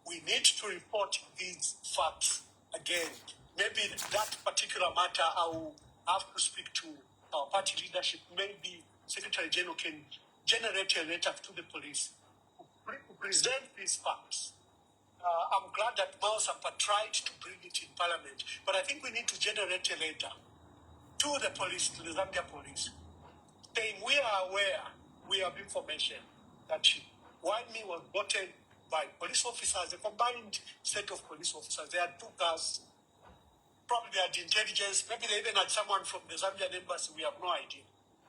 We need to report these facts again. Maybe that particular matter, I will have to speak to our party leadership. Maybe Secretary General can generate a letter to the police to present these facts. I'm glad that Mausapa tried to bring it in Parliament, but I think we need to generate a letter to the police, to the Zambia police, saying we are aware, we have information that Whyme'S was gotten by police officers, a combined set of police officers. They had 2 cars, probably they had intelligence, maybe they even had someone from the Zambian embassy, we have no idea.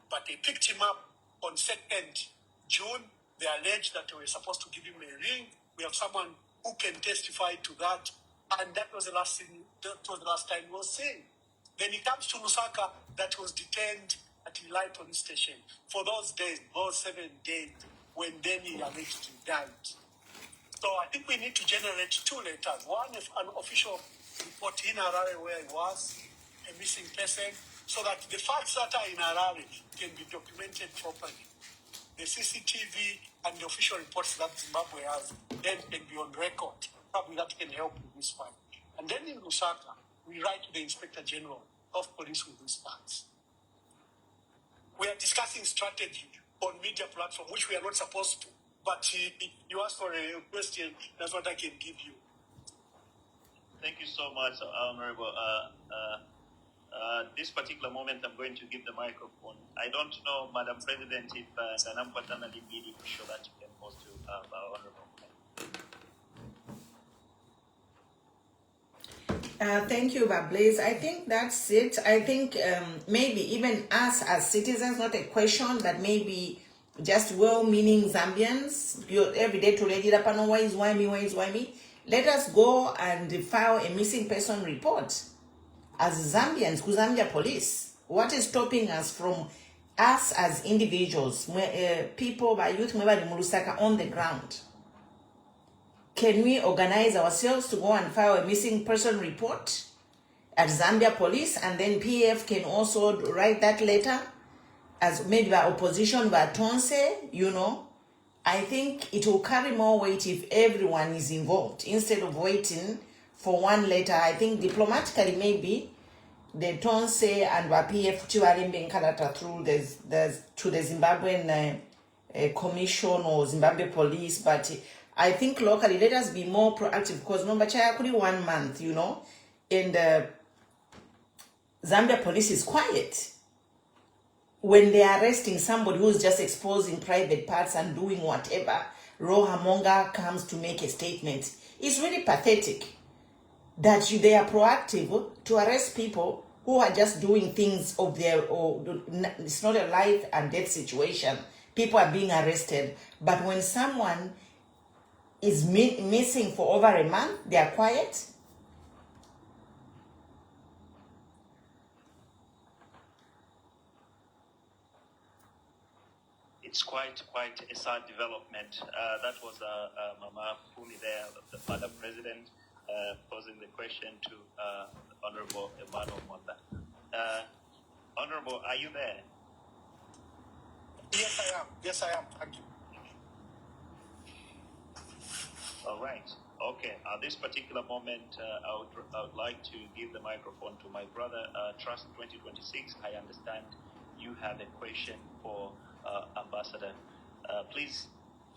But they picked him up on 2nd June. They alleged that they were supposed to give him a ring. We have someone who can testify to that. And that was the last thing, that was the last time he was seen. Then he comes to Lusaka, that was detained at Ilai police station for those days, those 7 days, when then he allegedly died. So I think we need to generate 2 letters. One is an official report in Harare where he was, a missing person, so that the facts that are in Harare can be documented properly. The CCTV and the official reports that Zimbabwe has then can be on record. Probably that can help with this fight. And then in Lusaka, we write to the Inspector General of Police with these facts. We are discussing strategy on media platform, which we are not supposed to. But you asked for a question, that's what I can give you. Thank you so much, Honorable. This particular moment, I'm going to give the microphone. I don't know, Madam President, if Ganam Patana Libidi will show that you can post to our Honorable. Thank you, Blaze. I think that's it. I think maybe even us as citizens, not a question, but maybe just well-meaning Zambians, you're every day to read it up on why is Whyme. Let us go and file a missing person report as Zambians, Zambia police. What is stopping us from us as individuals, people by youth on the ground? Can we organize ourselves to go and file a missing person report at Zambia police, and then PF can also write that letter as maybe by opposition, by Tonse, you know? I think it will carry more weight if everyone is involved instead of waiting for one letter. I think diplomatically maybe the Tonse and PF to through to the Zimbabwean commission or Zimbabwe police, but I think locally let us be more proactive because number chayakuri 1 month, you know, and Zambia police is quiet. When they are arresting somebody who's just exposing private parts and doing whatever, Rohamonga comes to make a statement. It's really pathetic that they are proactive to arrest people who are just doing things of their own. It's not a life and death situation. People are being arrested. But when someone is missing for over a month, they are quiet. It's quite a sad development. That was Mama Fumi there, the Madam President, posing the question to Honorable Emmanuel Monda. Honorable, are you there? Yes, I am. Thank you. All right. Okay, at this particular moment, I would like to give the microphone to my brother, Trust 2026. I understand you have a question for Ambassador. Please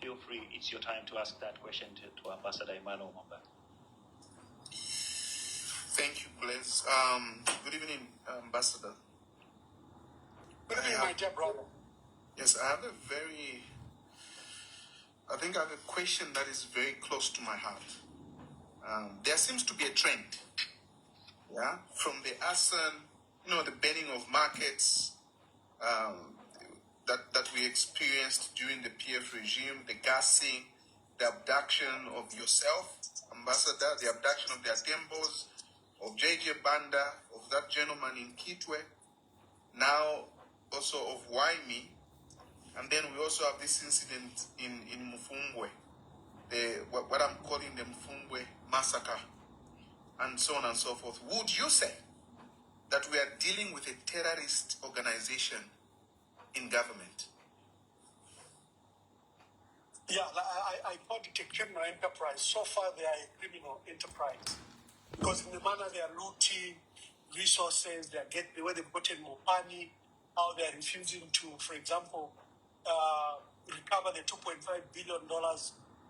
feel free. It's your time to ask that question to Ambassador Emmanuel Mamba. Thank you, Blaise. Good evening, Ambassador. Good evening, my dear brother. Yes, I have a question that is very close to my heart. There seems to be a trend, yeah, from the arson, the banning of markets that we experienced during the PF regime, the gassing, the abduction of yourself, Ambassador, the abduction of the Atembos, of JJ Banda, of that gentleman in Kitwe, now also of Whyme', and then we also have this incident in Mufungwe, what I'm calling the Mufungwe massacre, and so on and so forth. Would you say that we are dealing with a terrorist organization in government? Yeah, I call it a criminal enterprise. So far, they are a criminal enterprise. Because in the manner they are looting resources, they are getting where they've gotten more money, how they are refusing to, for example, recover the $2.5 billion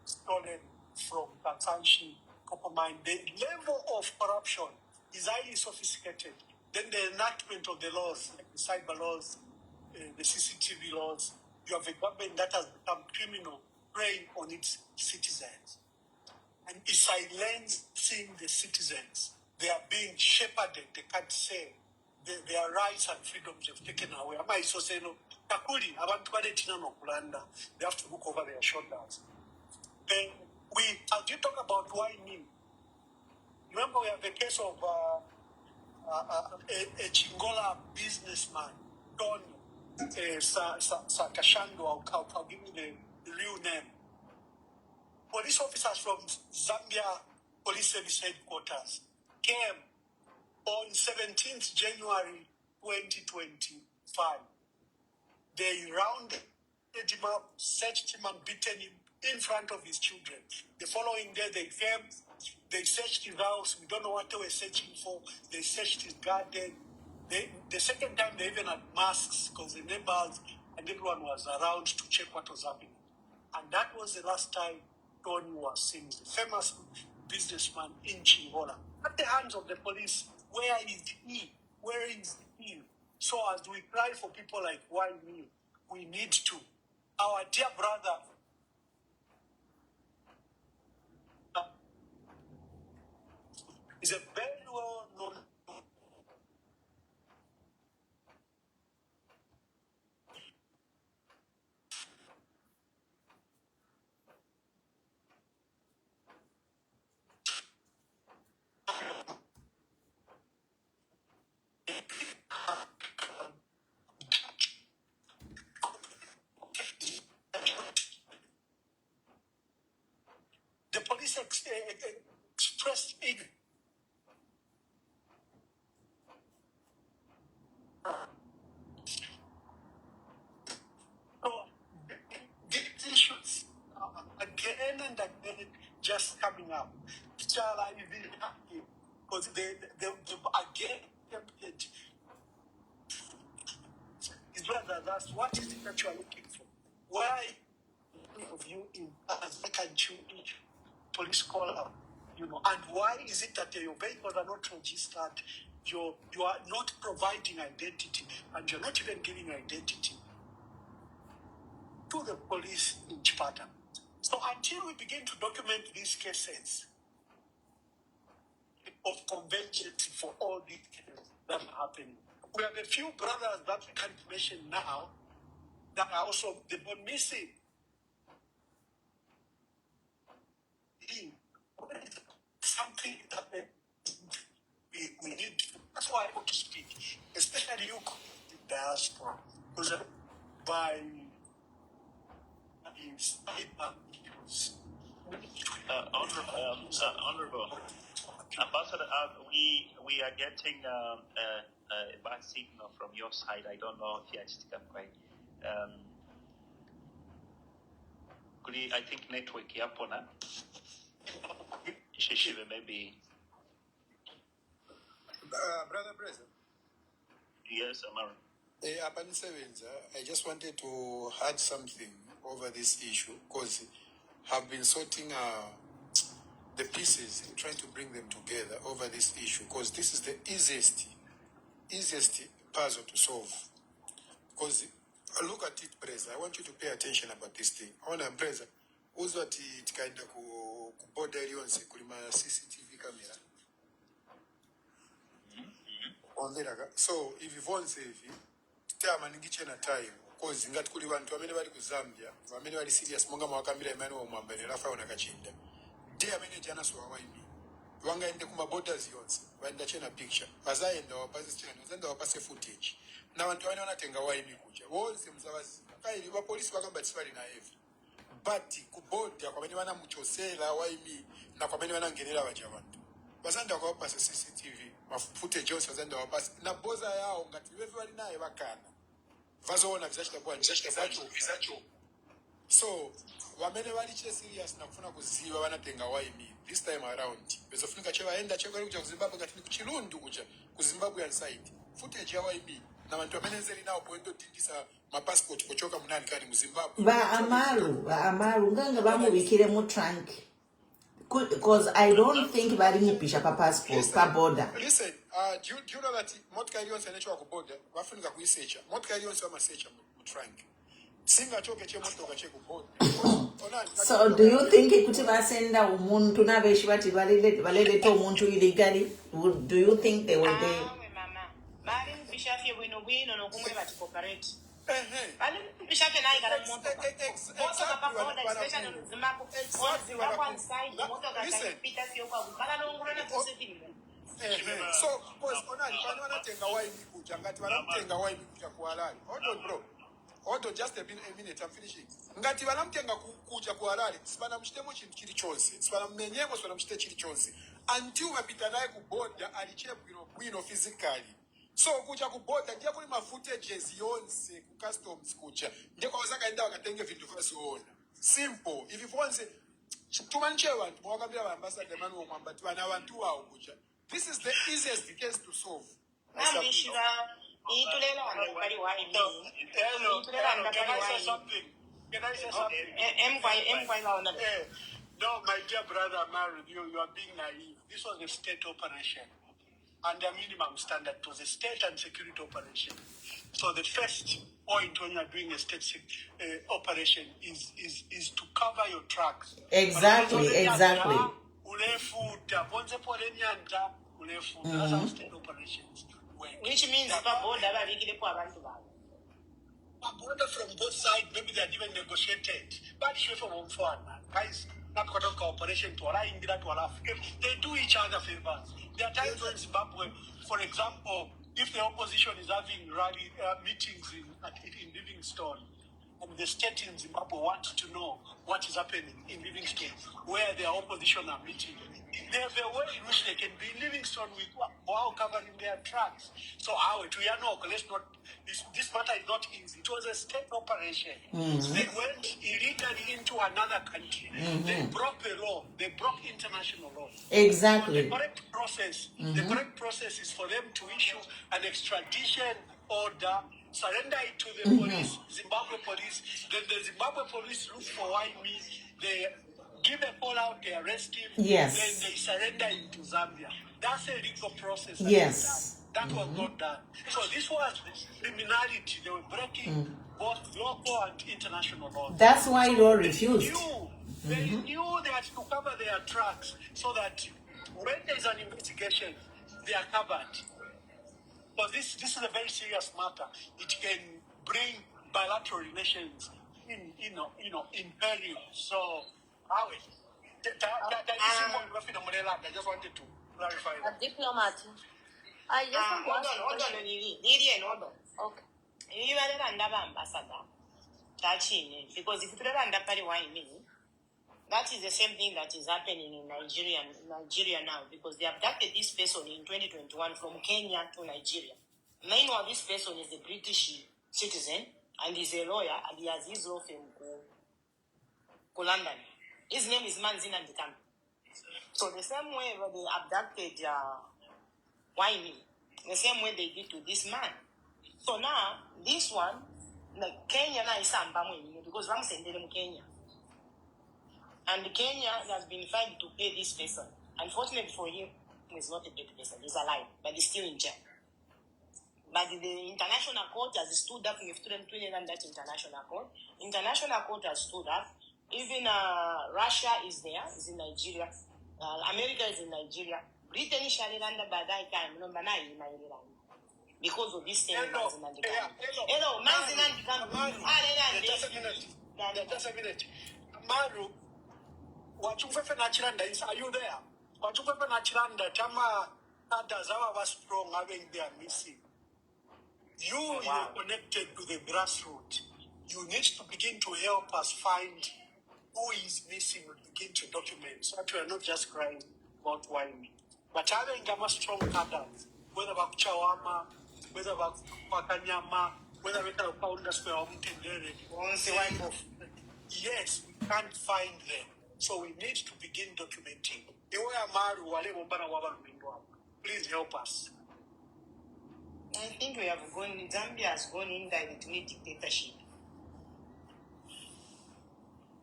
stolen from Financee copper mine. The level of corruption is highly sophisticated. Then the enactment of the laws, like the cyber laws, the CCTV laws, you have a government that has become criminal, preying on its citizens. And is silencing the citizens. They are being shepherded. They can't say their rights and freedoms have taken away. Am I so saying, no? Takuli, abantu baletina nokulanda. They have to look over their shoulders. Then as you talk about Whyme', remember we have the case of a Chingola businessman, Tony Sakashando. I'll give you the real name. Police officers from Zambia Police Service Headquarters came on 17th January 2025. They rounded him up, searched him and beaten him in front of his children. The following day they came, they searched his house. We don't know what they were searching for. They searched his garden. The second time they even had masks because the neighbors and everyone was around to check what was happening. And that was the last time Tony was seen, the famous businessman in Chingola. At the hands of the police, where is he? Where is he? So as we cry for people like Whyme', we need to. Our dear brother is a very well-known the police expressed ignorance. So these issues again and again just coming up. Shall I be happy? Because they again tempted his brother asked, what is it that you are looking for? Why of you in can't you police call up? And why is it that your vehicles are not registered? You are not providing identity, and you're not even giving identity to the police in Chipata. So until we begin to document these cases of convention for all these cases that are happening, we have a few brothers that we can't mention now that are also they've gone missing. Something that we need. That's why I want to speak, especially you, the diaspora, because by Honorable Ambassador, we are getting a bad signal from your side. I don't know if you just come quite. I think network yapona. Shishiva, maybe. Brother President. Yes, Amara. I just wanted to add something over this issue because I've been sorting the pieces and trying to bring them together over this issue because this is the easiest puzzle to solve. Because look at it, President. I want you to pay attention about this thing. Honor President, who's what it kind of border kulima CCTV camera. On the so if you want save na time because ngati kuli vantu vamene vari ku Zambia vamene vari serious monga mwakamira imani womwamba nerafa unakachinda ndiye amene jana so waimi vangaende kuma borders yonse vaenda chena picture vazaenda wapase chena vazaenda wapase footage na vantu vane vanatenga waimi kuja wonse muzavaziva kairi vapolisi vakambatisvari na heavy but kuborder kwamene vana muchosera waimi na kwamene vanangenera vaja vantu vazanda kwapasa CCTV mafootage yonse vazanda wapasa na boza yao ngati vevi vari naye vakana vazoona visacho so vamene vari serious na kufuna kuziva vanatenga waimi this time around vezofunika chevaenda chekwari kuja kuzimbabwe ngati ni kuchilundu kuja kuzimbabwe and side footage ya waimi na vantu vamene nzeri nawo poendotindisa mapassport kuchoka munani kani muzimbabwe amaru nganga vamubikire mu trunk because I don't think vari mupisha pa passport pa border. Listen, do you know that motkari yonse anachoka ku border vafunika kuisearcha motkari yonse vamasearcha mu trunk singa choke chemotoka cheku border. So do you think kuti vasenda umuntu naveshi vati valete umuntu illegally? Do you think they will be mama bali mupisha fye bwino nokumwe bati cooperate bali mupisha fye nayi kala motoka motoka pa border especially on Zimbabwe on one side motoka kaipita fye kwa kala nongula na kusefini. So because onani vanatenga waimi kuja ngati vanamutenga waimi kuja kuhalali. Hold on bro. Hold on just a minute, I'm finishing. Ngati vanamutenga kuja kuhalali sipana mchitemo chintu chilichonse sipana mmenyemo sipana mchite chilichonse until vapita naye kuboda alichebwino physically. So kuja kuboda ndiye kuli mafootages yonse ku customs kuja ndiye kwa wazakaenda wakatenge vintu vaziona. Simple. If you want to tumanche vantu mwakambira vaambassador manu womwamba vana vantu wawo kuja. This is the easiest case to solve. Can I say something? No, my dear brother, you are being naive. This was a state operation. Under minimum standard, it was a state and security operation. So the first point when you are doing a state operation is to cover your tracks. Exactly. That's how state operations work. Which means border from both sides, maybe they are even negotiated. But if from home for guys, not cooperation to allow India to allow. They do each other favors. There are times when Zimbabwe, for example, if the opposition is having rally meetings in Livingstone, and the state in Zimbabwe wants to know what is happening in Livingstone, where their opposition are meeting, they have a way in which they can be in Livingstone while covering their tracks. So we are not, let's not, this matter is not easy. It was a state operation. They went illegally into another country. They broke the law. They broke international law. Exactly. So the correct process is for them to issue an extradition order, surrender it to the police, Zimbabwe police. Then the Zimbabwe police look for Whyme'S. They give a call out, they arrest him. Yes. Then they surrender him to Zambia. That's a legal process. Yes. That was not done. So this was criminality. They were breaking both local and international laws. That's why you all refused. They knew they had to cover their tracks so that when there is an investigation, they are covered. But this is a very serious matter. It can bring bilateral relations in peril. So, I just wanted to clarify that. A diplomat. I just want to ask hold on, hold on. Okay. You are under ambassador. Because if you are under Whyme'S, that is the same thing that is happening in Nigeria now, because they abducted this person in 2021 from Kenya to Nigeria. Meanwhile, this person is a British citizen and is a lawyer, and he has his law firm in London. His name is Manzina Ndikam. So the same way when they abducted Whyme, the same way they did to this man. So now, this one, like Kenya na isamba because I'm sending them Kenya. And Kenya has been trying to pay this person. Unfortunately for him, he's not a dead person, he's alive, but he's still in jail. But the international court has stood up, we have student tweeted on that international court. International court has stood up. Even Russia is there, is in Nigeria. America is in Nigeria. Britain is under by that time, number 9 in Nigeria. Because of this thing, Hello, just a minute. Maru, what you are you there? What you Tama, others are strong having their missing. You are connected to the grassroots. You need to begin to help us find who is missing and begin to document. So that we are not just crying about Whyme. But having a strong cadres, whether about Chawama, whether about Pakanyama, whether we can found us for yes, we can't find them. So we need to begin documenting. Please help us. I think we have gone, Zambia has gone indirectly to dictatorship.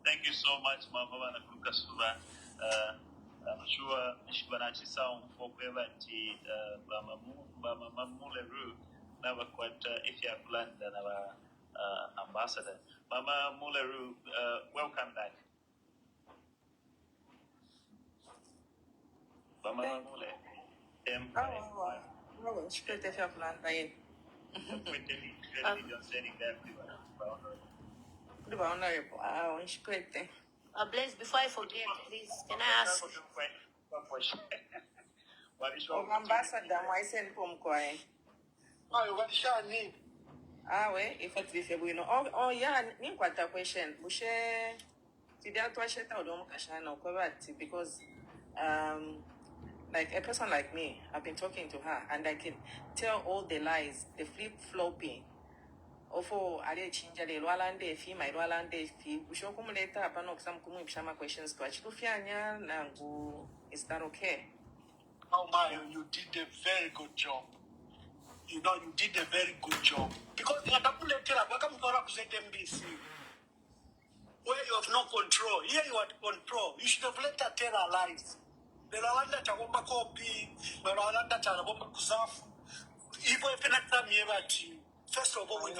Thank you so much, Mama Nakukasuba. I'm sure Shibanachi sound for Bevanti, Muleru, never quite if you have planned our ambassador. Mama Muleru, welcome back. Mama Mule, Blaze, before I forget, please, can I ask? Ambassador, why send from Koi? Oh, what shall need? If it's if we know. Oh, yeah, need quite a question. Bushe, did that twice out of Kashana because, like a person like me, I've been talking to her and I can tell all the lies, the flip-flopping. Ofo ale chinja le Rwalande fi my Rwalande fi ushokumuleta hapa no kusam kumu ibishama questions to achikufyanya nangu. Is that okay? Oh my, you did a very good job. You know, you did a very good job. Because the Atapuletera, welcome to MBC. Where you have no control. Here you had control. You should have let her tell her lies. The Rwanda Chawamba copy, the Rwanda Chawamba Kuzafu. Even if not time first of all, we've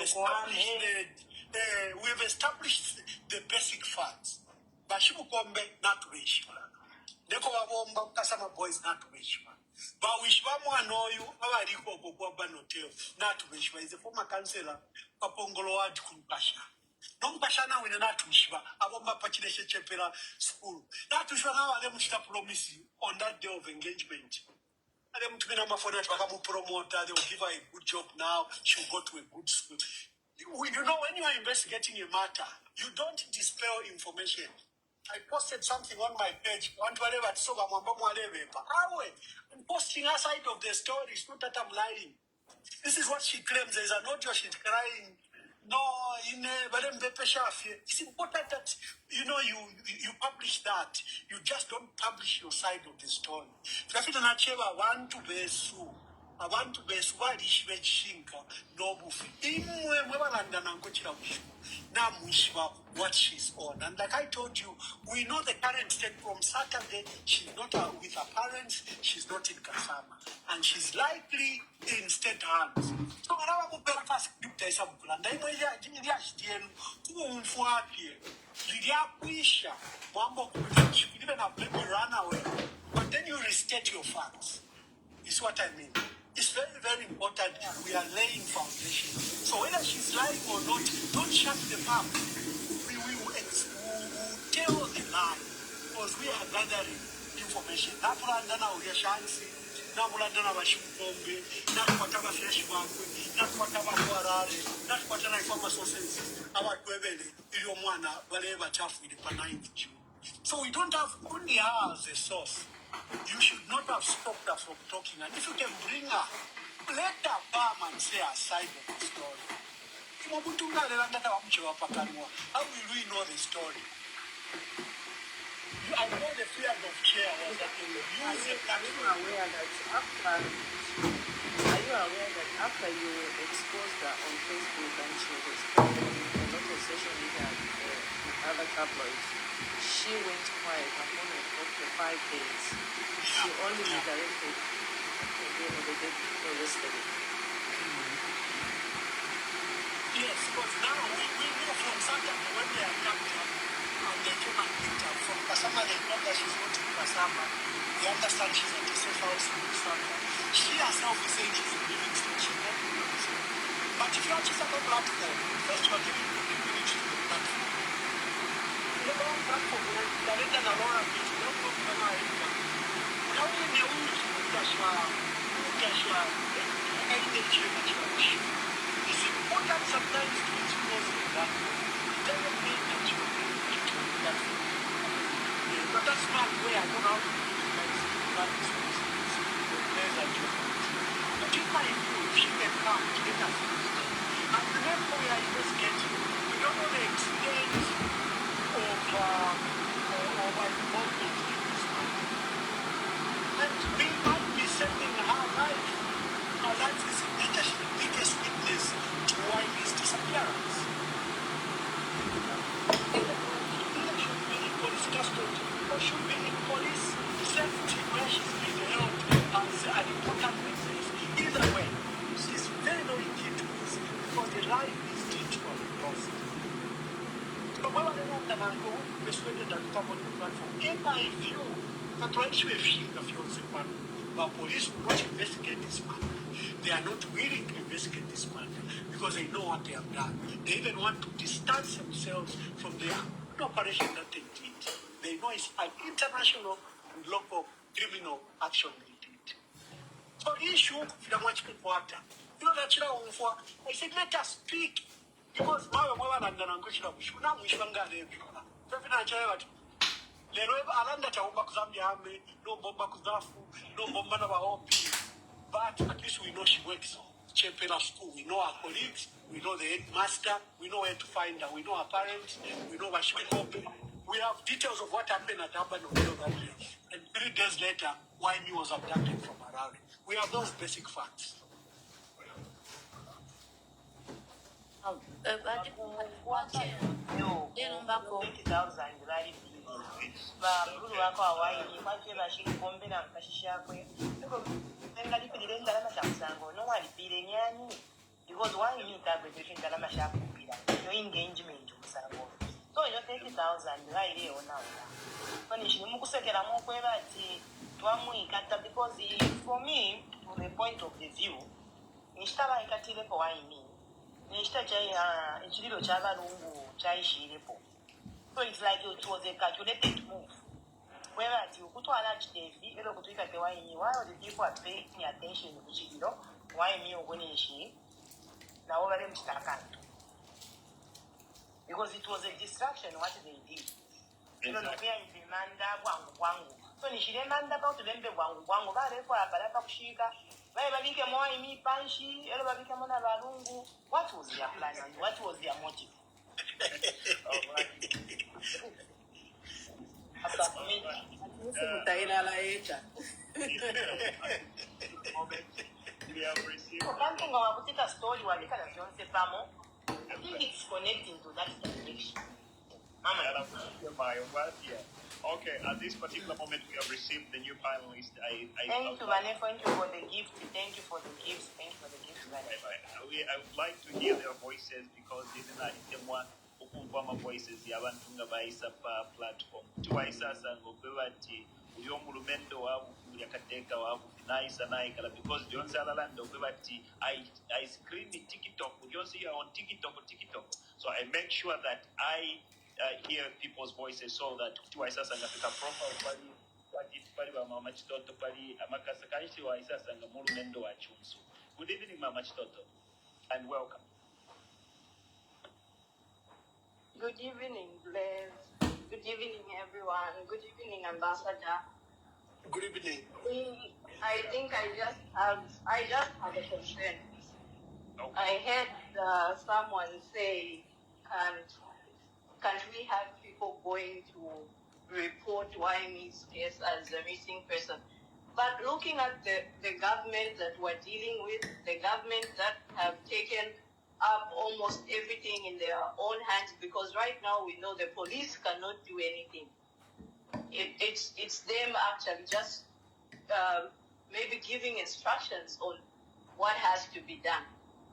established the basic facts. Bashimu Kombe, not Wishma. Neko Wabomba, Kasama boys, not Wishma. But Wishma know you, our Rico Boba Notel, not Wishma is a former councillor, Papongolo Kumpasha. No Pashana with a not Wishma, Abomba Pachination Chapela school. Not Wishma, I am promise you on that day of engagement. They will give her a good job now. She'll go to a good school. You know, when you are investigating a matter, you don't dispel information. I posted something on my page. I'm posting her side of the story. It's not that I'm lying. This is what she claims. There's an audio she's crying. No, it's important that you know you publish that. You just don't publish your side of the story. I want to be why she no what she's on. And like I told you, we know the current state from Saturday. She's not with her parents, she's not in Kasama. And she's likely in state hands. So she could even have maybe run away. But then you restate your facts. Is what I mean. It's very, very important. We are laying foundation. So whether she's lying or not, don't shut the mouth. We will tell the lie because we are gathering information. Napulandana uyashansi, napulandana bashimpombe, nakwataba fresh bank, nakwataba kwarare, nakwatana informa sources. Abatwebele iliyo mwana wale bachafu ilipa 9th June. So we don't have only her as a source. You should not have stopped her from talking. And if you can bring her, let her come and say her side of the story. How will we know the story? I know the fear of chair was that they will use the platform. Are you aware that after you exposed her on Facebook and she was exposed on a lot of social media other tabloids, she went quiet. Her phone was off for 5 days. She only redirected and then they get arrested. Yes, because now we know from Saturday when they are captured and they came and picked her from Kasama, they know that she's not in Kasama. They understand she's at a safe house in Lusaka. She herself is saying she's in Livingston, she's not in Livingston. But if you are just on a platform, first you are giving privilege to the platform. You know, platform, the Renda na Laura Beach, you don't know who are in there. Now we know it's important sometimes to expose the platform. It doesn't mean that you are going to the platform. But that's not where I don't know how to utilize the players at your point. But if I knew she can come to get us, and remember we are investigating, we don't know the extent of our involvement in this matter. And we might be sending her life. Our life is the biggest witness to Whyme'S disappearance. Either should be in police custody or should be in police safety where she's being held as an important witness. Either way, she's very, very key to this because the life is literally lost. So when I persuaded that come on the platform, in my view, that right to a field of yours, but police will not investigate this matter. They are not willing to investigate this matter because they know what they have done. They even want to distance themselves from the operation that they did. They know it's an international and local criminal action they did. So the issue of the much water, you know that I said let us speak because now we are under lero alanda chaomba kuzambia ame no bomba kuzafu no bomba na baopi, but at least we know she works Chepela school. We know our colleagues, we know the headmaster, we know where to find her, we know her parents, we know what she open. We have details of what happened at Urban Hotel that day. And 3 days later, Whyme was abducted from Harare. We have those basic facts. Bagulu wako Hawaii, kwaje bashikombera nkashishakwe. Niko bengalipirire ndalama chamusango, no walipire nyani. Because Whyme tabwe ndalama shakupira. Yo engagement musango. So yo 30,000 laire ona. Kwani shini mukusekera mukweba ati twamwikata because for me, from the point of the view, nishtaba ikatire ko Whyme. Nishta cha ichililo cha balungu chaishirepo. So it's like it was a calculated move. Whereas you put a large TV, you look at the Whyme, why are the people are paying attention to which you know, Whyme when she now over them stuck. Because it was a distraction what they did. You know, the Manda Wangu. So she demanded about the Lembe Wangu, but for a Balaka Shika, where I became Whyme, Panshi, Ella became on a Balungu. What was their plan and what was their motive? We have received. Story, I think it's connecting to that direction. Okay, at this particular moment, we have received the new panelist. Thank you, Vane. Thank you for the gift. Thank you for the gifts. Thank you for the gifts, Vane. I would like to hear their voices because this is not the one who voices yabantu nga bayisa pa platform. Tubayisasa ng'okwebati buli omulumendo waabu buli akateeka waabu naayisa naayikala because Johnson alalanda okwebati I screen the TikTok. Johnson, you are on TikTok. So I make sure that I hear people's voices so that tubayisasa ngafika profile pali ba mama Chitoto pali amakasa kaishi waisasa nga mulumendo wa chunsu. Good evening, Mama Chitoto, and welcome. Good evening, Blaise. Good evening, everyone. Good evening, Ambassador. Good evening. I think I just have a concern. Okay. I heard someone say, can't we have people going to report Whyme'S case as a missing person. But looking at the government that we're dealing with, the government that have taken up almost everything in their own hands, because right now we know the police cannot do anything. It's them actually just maybe giving instructions on what has to be done.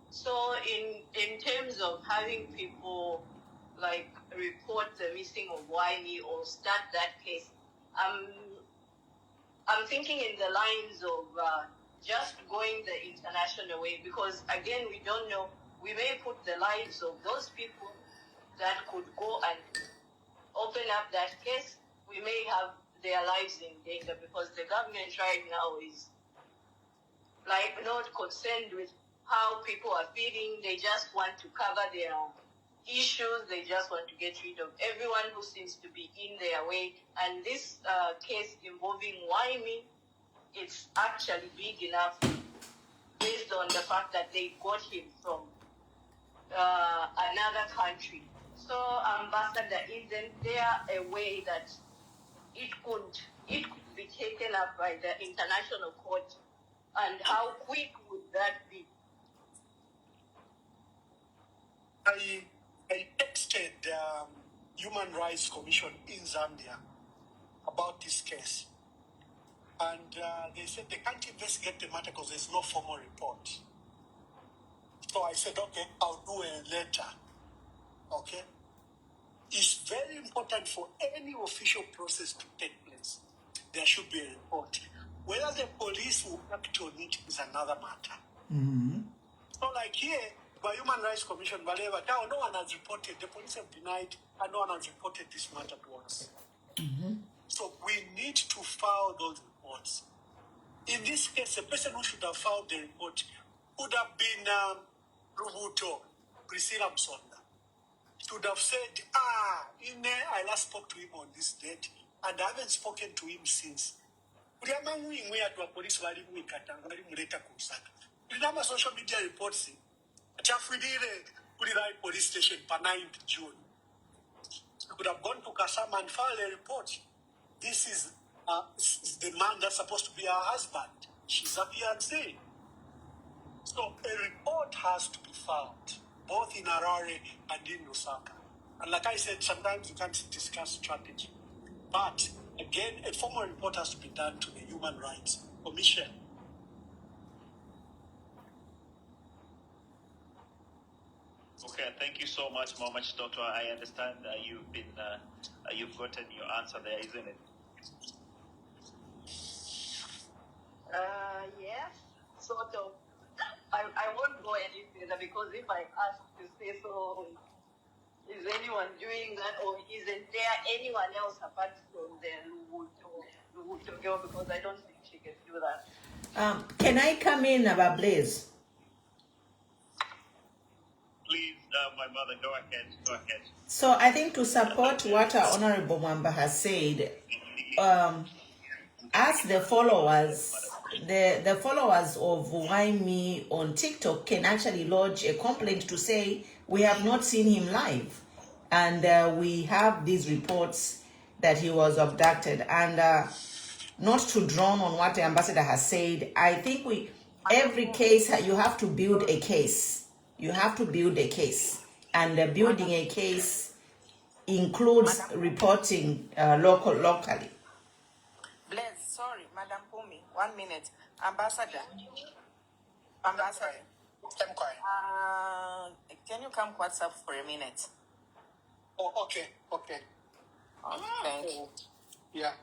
So in terms of having people like report the missing of Whyme or start that case, I'm thinking in the lines of just going the international way, because again, we don't know, we may put the lives of those people that could go and open up that case, we may have their lives in danger, because the government right now is like not concerned with how people are feeling. They just want to cover their issues. They just want to get rid of everyone who seems to be in their way. And this case involving Whyme, it's actually big enough based on the fact that they got him from another country. So, Ambassador, isn't there a way that it could be taken up by the international court, and how quick would that be? I texted Human Rights Commission in Zambia about this case, and they said they can't investigate the matter because there's no formal report. So I said, okay, I'll do a letter. Okay? It's very important for any official process to take place. There should be a report. Whether the police will act on it is another matter. Mm-hmm. So like here, by Human Rights Commission, whatever, now no one has reported, the police have denied, and no one has reported this matter to us. Mm-hmm. So we need to file those reports. In this case, the person who should have filed the report would have been Rubuto, Priscilla Msonda. Should have said, I last spoke to him on this date, and I haven't spoken to him since. Police social media reports police station for 9th June. You could have gone to Kasama and filed a report. This is the man that's supposed to be our husband. She's a fiancée. So a report has to be filed, both in Harare and in Lusaka. And like I said, sometimes you can't discuss strategy. But again, a formal report has to be done to the Human Rights Commission. Okay, thank you so much, Mama Chitoto. I understand you've gotten your answer there, isn't it? Yes, sort of. I won't go any further, because if I ask to say so, is anyone doing that, or isn't there anyone else apart from the Lubuto girl? Because I don't think she can do that. Can I come in about Blaze? Please, my mother, go ahead. So I think to support what our Honorable Mwamba has said, as the followers, the followers of Whyme on TikTok can actually lodge a complaint to say we have not seen him live, and we have these reports that he was abducted. And not to drown on what the ambassador has said, I think every case you have to build a case. You have to build a case, and building a case includes reporting locally. Blaise, sorry, Madam Pumi, 1 minute. Ambassador. Can you come WhatsApp for a minute? Oh, okay. Thank you. Yeah.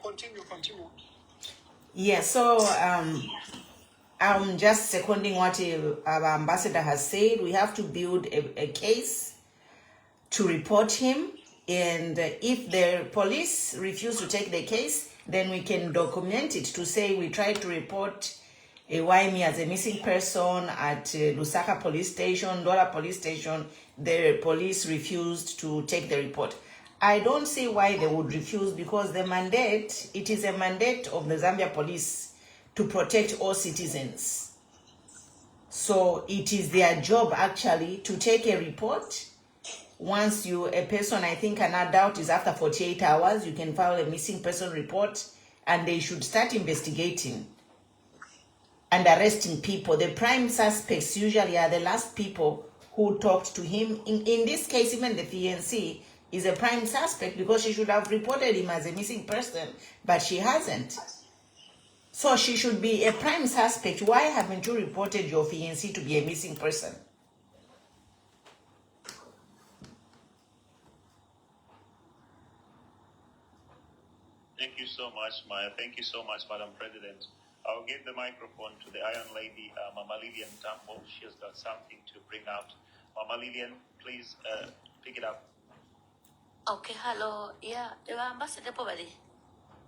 Continue. Yeah, so I'm just seconding what our ambassador has said. We have to build a case to report him, and if the police refuse to take the case, then we can document it to say we tried to report Whyme as a missing person at Lusaka police station, Dola police station. The police refused to take the report. I don't see why they would refuse, because it is a mandate of the Zambia police to protect all citizens. So it is their job actually to take a report once a person, I think an adult is after 48 hours, you can file a missing person report, and they should start investigating and arresting people. The prime suspects usually are the last people who talked to him. In this case, even the fiancée is a prime suspect because she should have reported him as a missing person, but she hasn't. So she should be a prime suspect. Why haven't you reported your fiancé to be a missing person? Thank you so much, Maya. Thank you so much, Madam President. I'll give the microphone to the Iron Lady, Mama Lillian Tambo. She has got something to bring out. Mama Lillian, please pick it up. Okay, hello. Yeah, the ambassador probably.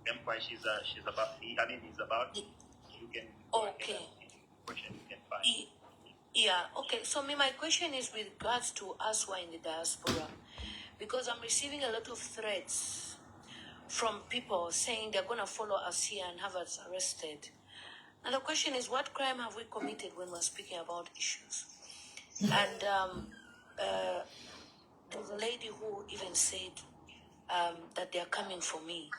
Empire, she's about. Her name is about. You can. Okay. Question you can find. Yeah. Okay. So my question is with regards to us who are in the diaspora, because I'm receiving a lot of threats from people saying they're going to follow us here and have us arrested. And the question is, what crime have we committed when we're speaking about issues? And there's a lady who even said that they are coming for me.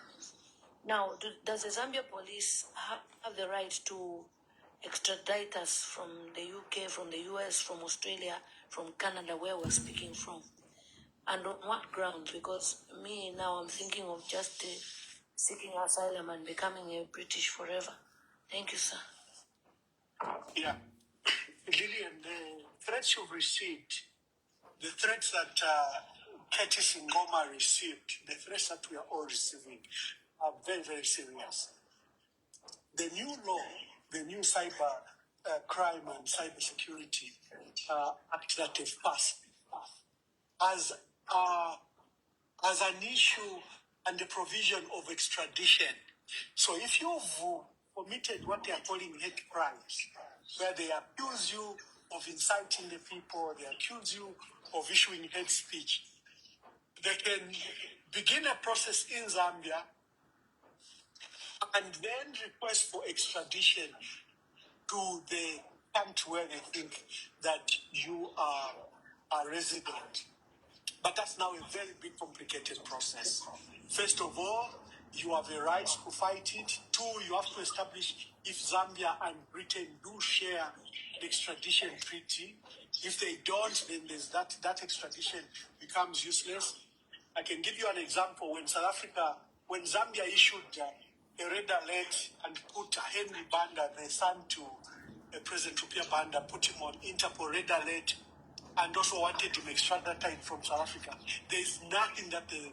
Now, does the Zambia police have the right to extradite us from the UK, from the US, from Australia, from Canada, where we're speaking from? And on what grounds? Because me now, I'm thinking of just seeking asylum and becoming a British forever. Thank you, sir. Yeah. Lillian, the threats you've received, the threats that Curtis Ngoma received, the threats that we are all receiving are very, very serious. The new law, the new cyber crime and cyber security act that they've passed as an issue and the provision of extradition. So if you've committed what they are calling hate crimes, where they accuse you of inciting the people, they accuse you of issuing hate speech, they can begin a process in Zambia and then request for extradition to the country where they think that you are a resident. But that's now a very big, complicated process. First of all, you have a right to fight it. Two, you have to establish if Zambia and Britain do share the extradition treaty. If they don't, then there's that extradition becomes useless. I can give you an example. When Zambia issued a red alert and put Henry Banda, the son to President Rupia Banda, put him on Interpol red alert, and also wanted him extradited from South Africa. There is nothing that the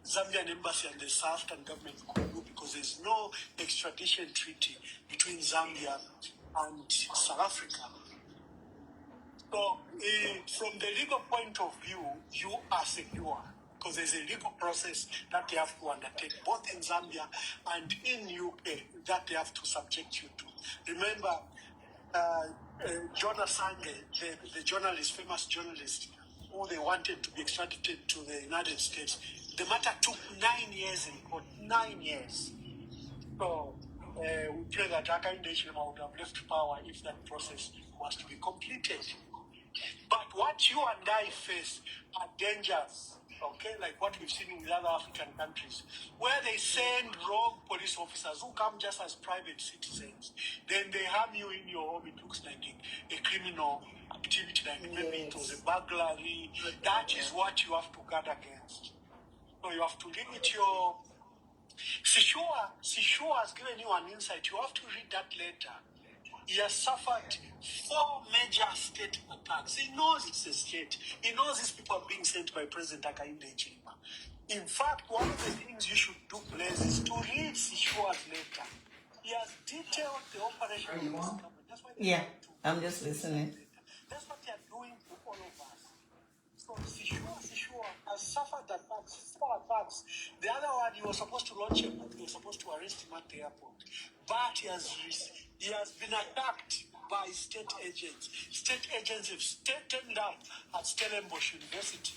Zambian embassy and the South African government could do because there's no extradition treaty between Zambia and South Africa. So, from the legal point of view, you are secure because there's a legal process that they have to undertake, both in Zambia and in UK, that they have to subject you to. Remember, Jonah Sange, the journalist, famous journalist, who they wanted to be extradited to the United States. The matter took 9 years in court, 9 years. So we pray that Dictatorship would have left power if that process was to be completed. But what you and I face are dangers, okay, like what we've seen in other African countries, where they send rogue police officers who come just as private citizens. Then they harm you in your home. It looks like a criminal activity, like maybe it was a burglary. That is what you have to guard against. So you have to limit your... Sishua has given you an insight. You have to read that letter. He has suffered 4 major state attacks. He knows it's a state. He knows these people are being sent by President Hakainde Hichilema. In fact, one of the things you should do, Blaise, is to read Sishua's letter. He has detailed the operation of this government. That's why I'm just listening. That's what they are doing to all of us. So Sishua has suffered attacks, 4 attacks. The other one, he was supposed to launch a book. They were supposed to arrest him at the airport. But he has been attacked by state agents. State agents have turned up at Stellenbosch University,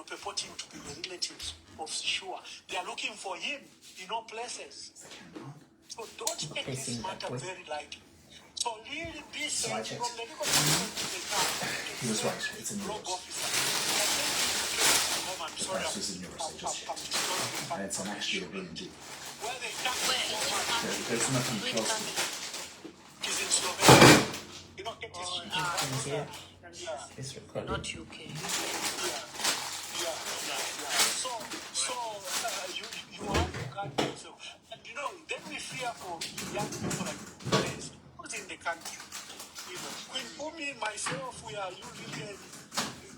purporting to be the relatives of Sishua. They are looking for him in all places. So don't take this matter very lightly. So really, this is from the legal perspective, he was right. It's a rogue officer. sorry. This is neurocytosis. And it's an actual ability. Where they come There's nothing close to it. is in Slovenia. You know, it is. Yeah. Yeah. It's recorded. Not UK. Yeah. So you have to country. So, and you know, then we fear for young people like this, who's in the country. You know, Queen Bumi, myself, we are usually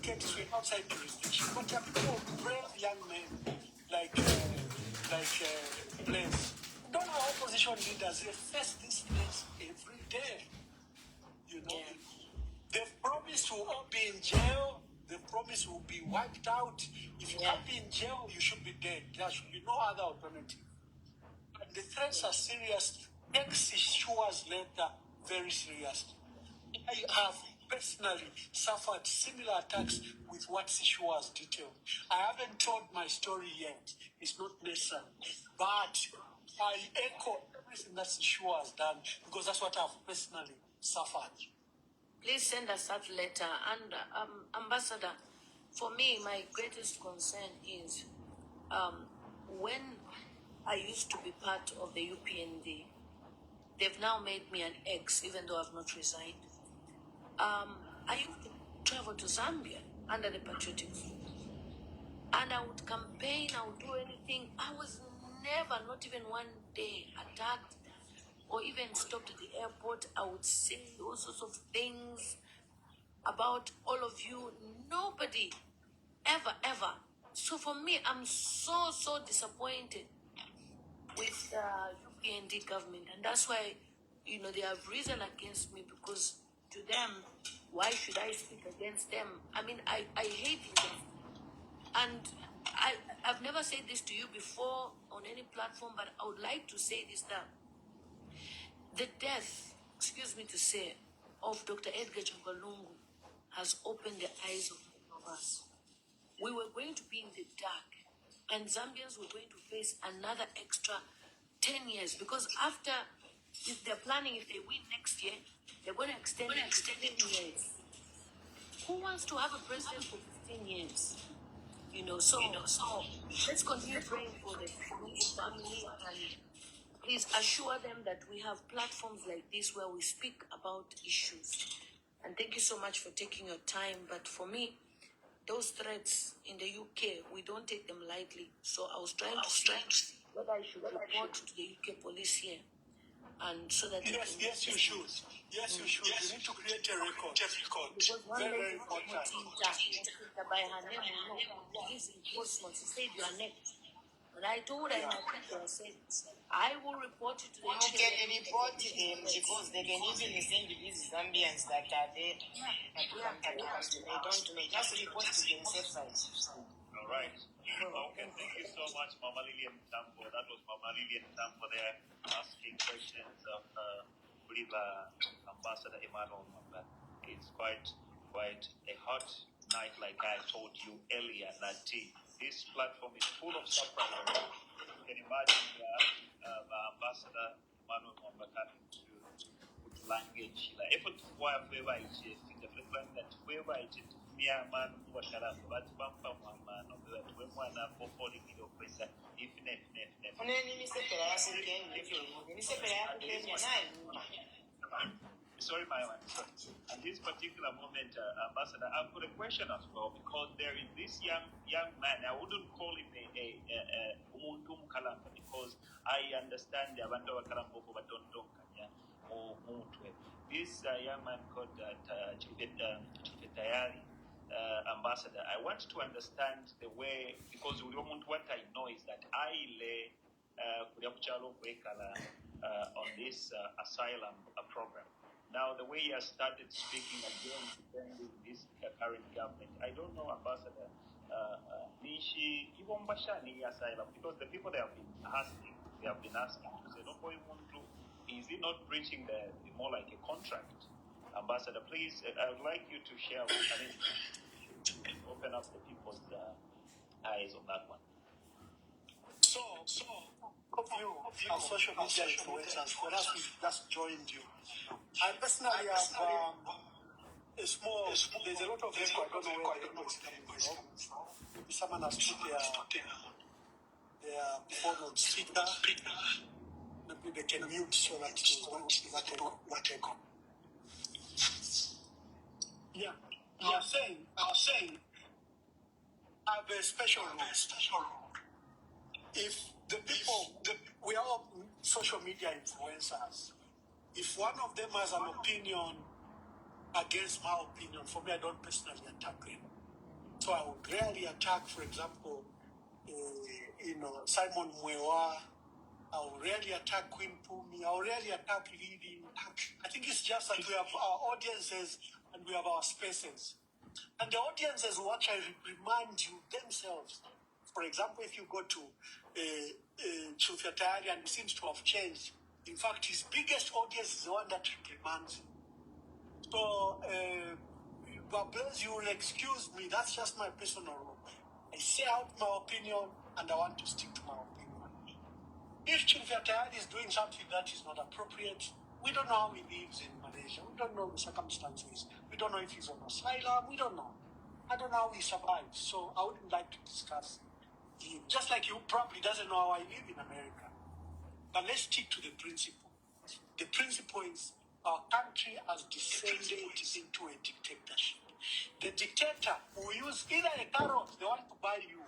we're outside the jurisdiction. But there are people, brave young men like Blaise. Don't our opposition leaders, they face this place every day. You know, they've promised to all be in jail. They've promised will be wiped out. If you can't be in jail, you should be dead. There should be no other alternative. And the threats are serious. Take Sishua's letter very serious. I have personally suffered similar attacks with what Sishua has detailed. I haven't told my story yet. It's not necessary. But I echo everything that Sishua has done because that's what I've personally suffered. Please send us that letter. And Ambassador, for me, my greatest concern is when I used to be part of the UPND, they've now made me an ex, even though I've not resigned. I used to travel to Zambia under the Patriotic Front. And I would campaign, I would do anything. I was never, not even one day, attacked or even stopped at the airport. I would say all sorts of things about all of you. Nobody, ever. So for me, I'm so disappointed with the UPND government. And that's why, they have risen against me, because to them, why should I speak against them? I mean, I hate injustice. And I've never said this to you before on any platform, but I would like to say this, that the death, excuse me to say, of Dr. Edgar Chagwalungu has opened the eyes of all of us. We were going to be in the dark, and Zambians were going to face another extra 10 years, because after, if they're planning, if they win next year, they're going to extend it to 15 years. Who wants to have a president for 15 years? So let's continue praying for the family, and please assure them that we have platforms like this where we speak about issues. And thank you so much for taking your time. But for me, those threats in the UK, we don't take them lightly. So I was trying to see whether I should report to the UK police here. And so that yes, you should. Yes, you should. You need to create a record. Because one Very, lady very important. by her name, is in Portsmouth. She said you are next. And I told her, I said, I will report you to the You can report them because they can easily send these Zambians that are there. They don't make. Just report to them safe side. All right. Okay, thank you so much, Mama Lillian Tambo. That was Mama Lillian Tambo there asking questions of Ambassador Emmanuel Mamba. It's quite a hot night, like I told you earlier, that this platform is full of surprises. You can imagine Ambassador Emmanuel Mamba coming to put language. Like, if it's wherever it is, the plan that wherever it is, man what about Bampa man of that when one for falling in your place, if sorry, my one. At this particular moment, Ambassador, I've got a question as well, because there is this young man. I wouldn't call him a umuntu mkalamba, because I understand the abantu abakalamba okuba tontonkanya or mutwe. This young man called Chifetayari, Ambassador, I want to understand the way, because what I know is that I lay on this asylum program. Now, the way he has started speaking again, defending this current government, I don't know, Ambassador, Nishi, even Bashani asylum, because the people they have been asking to say, no, is he not breaching the more like a contract? Ambassador, please, I would like you to share, open up the people's eyes on that one. So, you are social media influencers. For us, we just joined you. I personally have a small, there's a lot of echo. I don't know where the echo is coming from. someone has put their phone on speaker. Maybe they can mute so that what they go. Yeah, I was saying, I have a special rule. If the people, we are all social media influencers. If one of them has an opinion against my opinion, for me, I don't personally attack them. So I would rarely attack, for example, Simon Mwewa. I will rarely attack Queen Pumi. I will rarely attack Lidi. I think it's just that we have our audiences and we have our spaces. And the audiences will actually remind you themselves. For example, if you go to Chufyatari and he seems to have changed. In fact, his biggest audience is the one that reminds him. So, but please, you will excuse me. That's just my personal rule. I say out my opinion and I want to stick to my opinion. If Chufyatari is doing something that is not appropriate, we don't know how he lives in Malaysia. We don't know the circumstances. We don't know if he's on asylum. We don't know. I don't know how he survives. So I wouldn't like to discuss him. Just like he probably doesn't know how I live in America. But let's stick to the principle. The principle is our country has descended into a dictatorship. The dictator will use either a carrot, they want to buy you,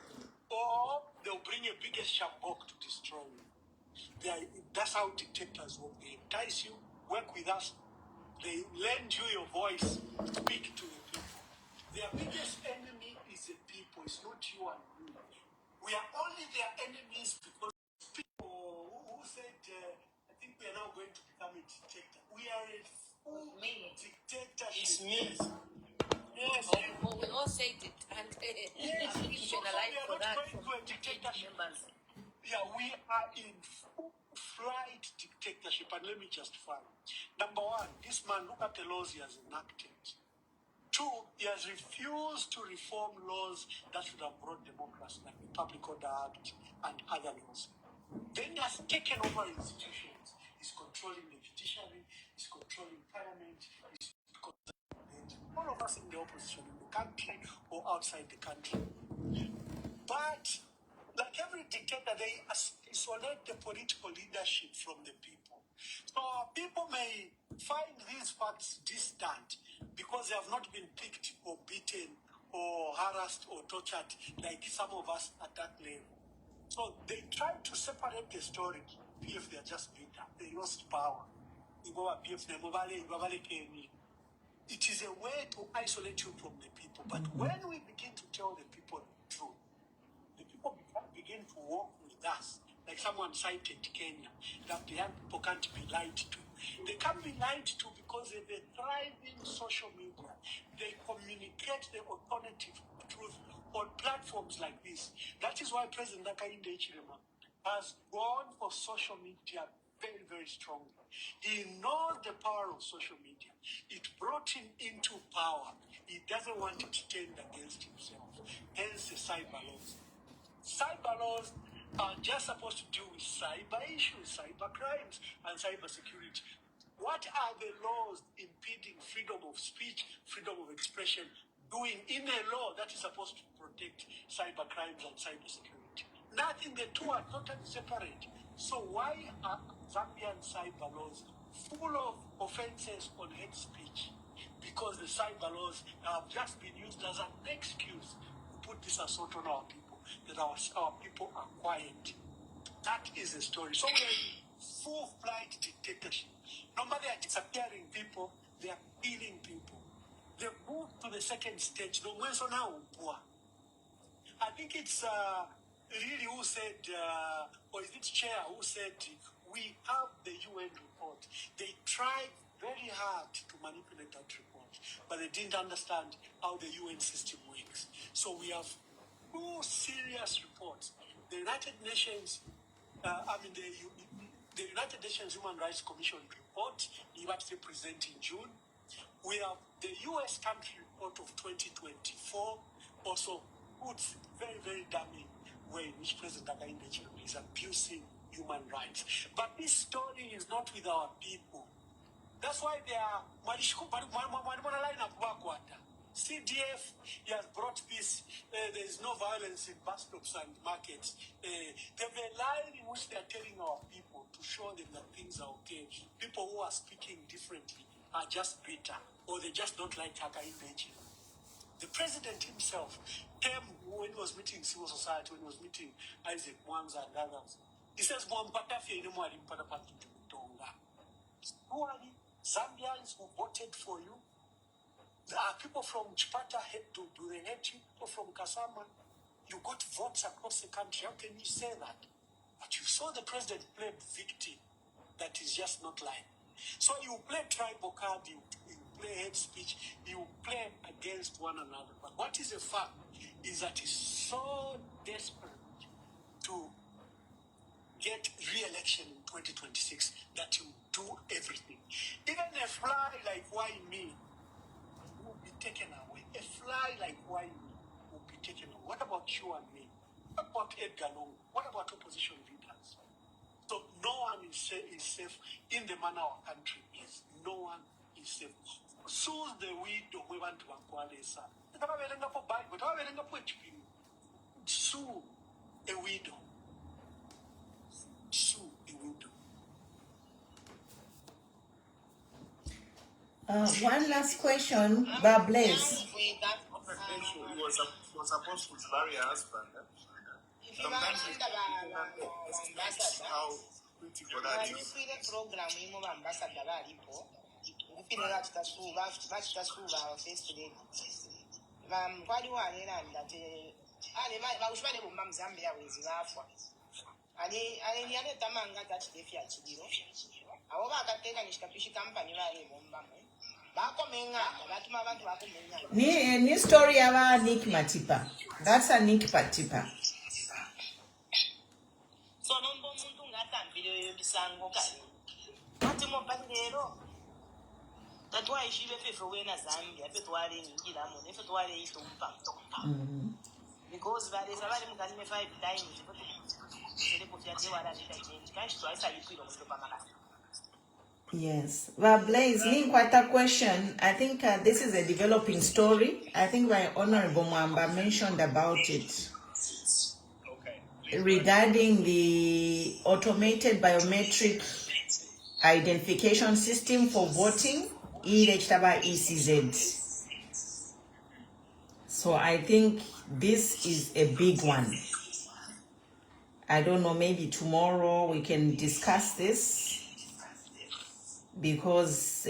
or they'll bring a biggest shabok to destroy you. That's how dictators work. They entice you, work with us, they lend you your voice, speak to the people. Their biggest enemy is the people, it's not you and me. We are only their enemies because people who said, I think we are now going to become a dictator. We are a full dictatorship. It's me. Yes. Well, we all said it, and Yes. I'm being So penalized we for are that not from going to a dictatorship. members. Yeah, we are in full flight dictatorship, and let me justify. Number one, this man, look at the laws he has enacted. Two, he has refused to reform laws that should have brought democracy, like the Public Order Act and other laws. Then he has taken over institutions. He's controlling the judiciary, he's controlling parliament, he's controlling all of us in the opposition, in the country or outside the country. But, like every dictator, they isolate the political leadership from the people. So people may find these facts distant because they have not been picked or beaten or harassed or tortured like some of us at that level. So they try to separate the story. PF, they are just bitter. They lost power. It is a way to isolate you from the people. But when we begin to tell the people the truth, the people begin to walk with us. Like someone cited Kenya, that the young people can't be lied to. They can't be lied to because they thrive in social media. They communicate the alternative truth on platforms like this. That is why President Hakainde Hichilema has gone for social media very, very strongly. He knows the power of social media. It brought him into power. He doesn't want it to turn against himself. Hence the cyber laws. Cyber laws are just supposed to deal with cyber issues, cyber crimes, and cyber security. What are the laws impeding freedom of speech, freedom of expression, doing in a law that is supposed to protect cyber crimes and cyber security? Nothing. The two are totally separate. So why are Zambian cyber laws full of offenses on hate speech? Because the cyber laws have just been used as an excuse to put this assault on our people, that our people are quiet. That is the story. So we are in full flight dictatorship. Normally they are disappearing people, they are killing people. They moved to the second stage. No more so now. I think it's really who said, or is it Chair who said, we have the UN report. They tried very hard to manipulate that report, but they didn't understand how the UN system works. So we have two serious reports. The United Nations, the United Nations Human Rights Commission report, what they present in June. We have the US country report of 2024, also puts very, very damning way in which President Hakainde Hichilema is abusing human rights. But this story is not with our people. That's why they are CDF, he has brought peace. There is no violence in bus stops and markets. There's a line in which they are telling our people to show them that things are okay. People who are speaking differently are just bitter, or they just don't like Hakainde Hichilema. The president himself came when he was meeting civil society, when he was meeting Isaac Mwanza and others. He says, who are the Zambians who voted for you? There are people from Chipata to they hate you, people from Kasama. You got votes across the country. How can you say that? But you saw the president play victim. That is just not lying. So you play tribal card, you play hate speech, you play against one another. But what is a fact is that he's so desperate to get re-election in 2026 that you do everything. Even a fly like Whyme'S will be taken away. A fly like Whyme'S will be taken away. What about you and me? What about Edgar Lungu? What about opposition leaders? So no one is safe in the manner our country is. No one is safe. Soon the widow we want to acquire. Sue a widow. Sue a widow. One last question, Blaze. He was supposed to marry a husband. Sometimes how critical that is. Ni story about Nick Matipa. That's a Nick Matipa. So nombo muntu ngatambire bisango kali. Ati mo bandero. That's why she be for when Zambia, if it were in Gilamo, if it were in Tumpa. Because there is a very much 5 times. Yes. Well, Blaze, quite a question. I think this is a developing story. I think my Honorable Mwamba mentioned about it. Okay. Regarding the automated biometric identification system for voting, ECZ. So I think this is a big one. I don't know, maybe tomorrow we can discuss this, because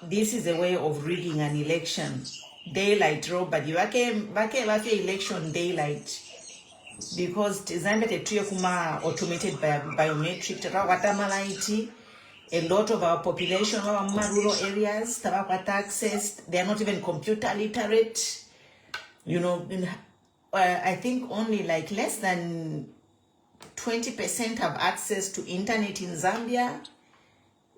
this is a way of rigging an election. Daylight robbery. Wake election daylight. Because Zambia kuma automated biometric watamalaiti. A lot of our population, our rural areas, tabaka access, they are not even computer literate. You know, I think only like less than 20% have access to internet in Zambia.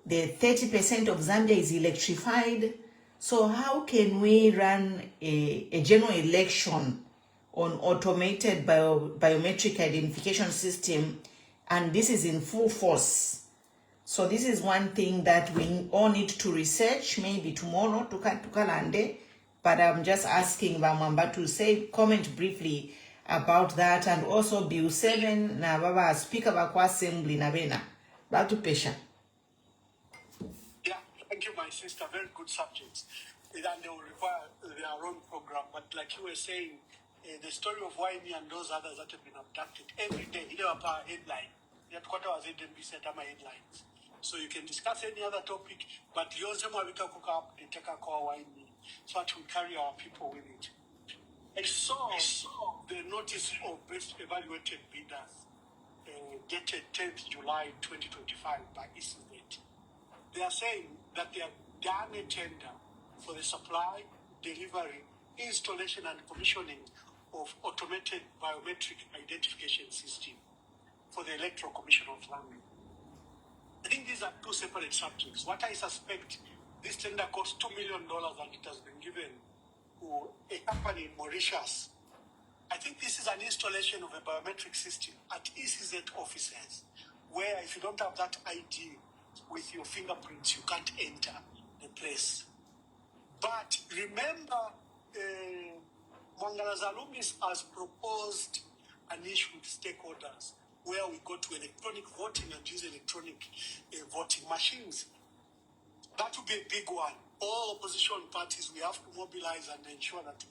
The 30% of Zambia is electrified. So how can we run a general election on automated biometric identification system? And this is in full force. So this is one thing that we all need to research, maybe tomorrow to Kalande. But I'm just asking Bamamba to comment briefly about that, and also Bill 7 na baba speaker bakwa assembly na bena. Back to Pesha. Yeah, thank you, my sister. Very good subjects. And they will require their own program. But like you were saying, the story of Whyme'S and those others that have been abducted every day, they have a headline. That quarter was headlines. So you can discuss any other topic, but you also want to cook up and take a call Whyme'S, so that we carry our people with it. I saw the notice of best evaluated bidders dated 10th July 2025 by ECZ. They are saying that they have done a tender for the supply, delivery, installation and commissioning of automated biometric identification system for the Electoral Commission of London. I think these are two separate subjects. What I suspect, this tender cost $2 million and it has been given to a company in Mauritius. I think this is an installation of a biometric system at ECZ offices, where if you don't have that ID with your fingerprints, you can't enter the place. But remember Mangala Zalumis has proposed an issue with stakeholders where we go to electronic voting and use electronic voting machines. That would be a big one. All opposition parties, we have to mobilize and ensure that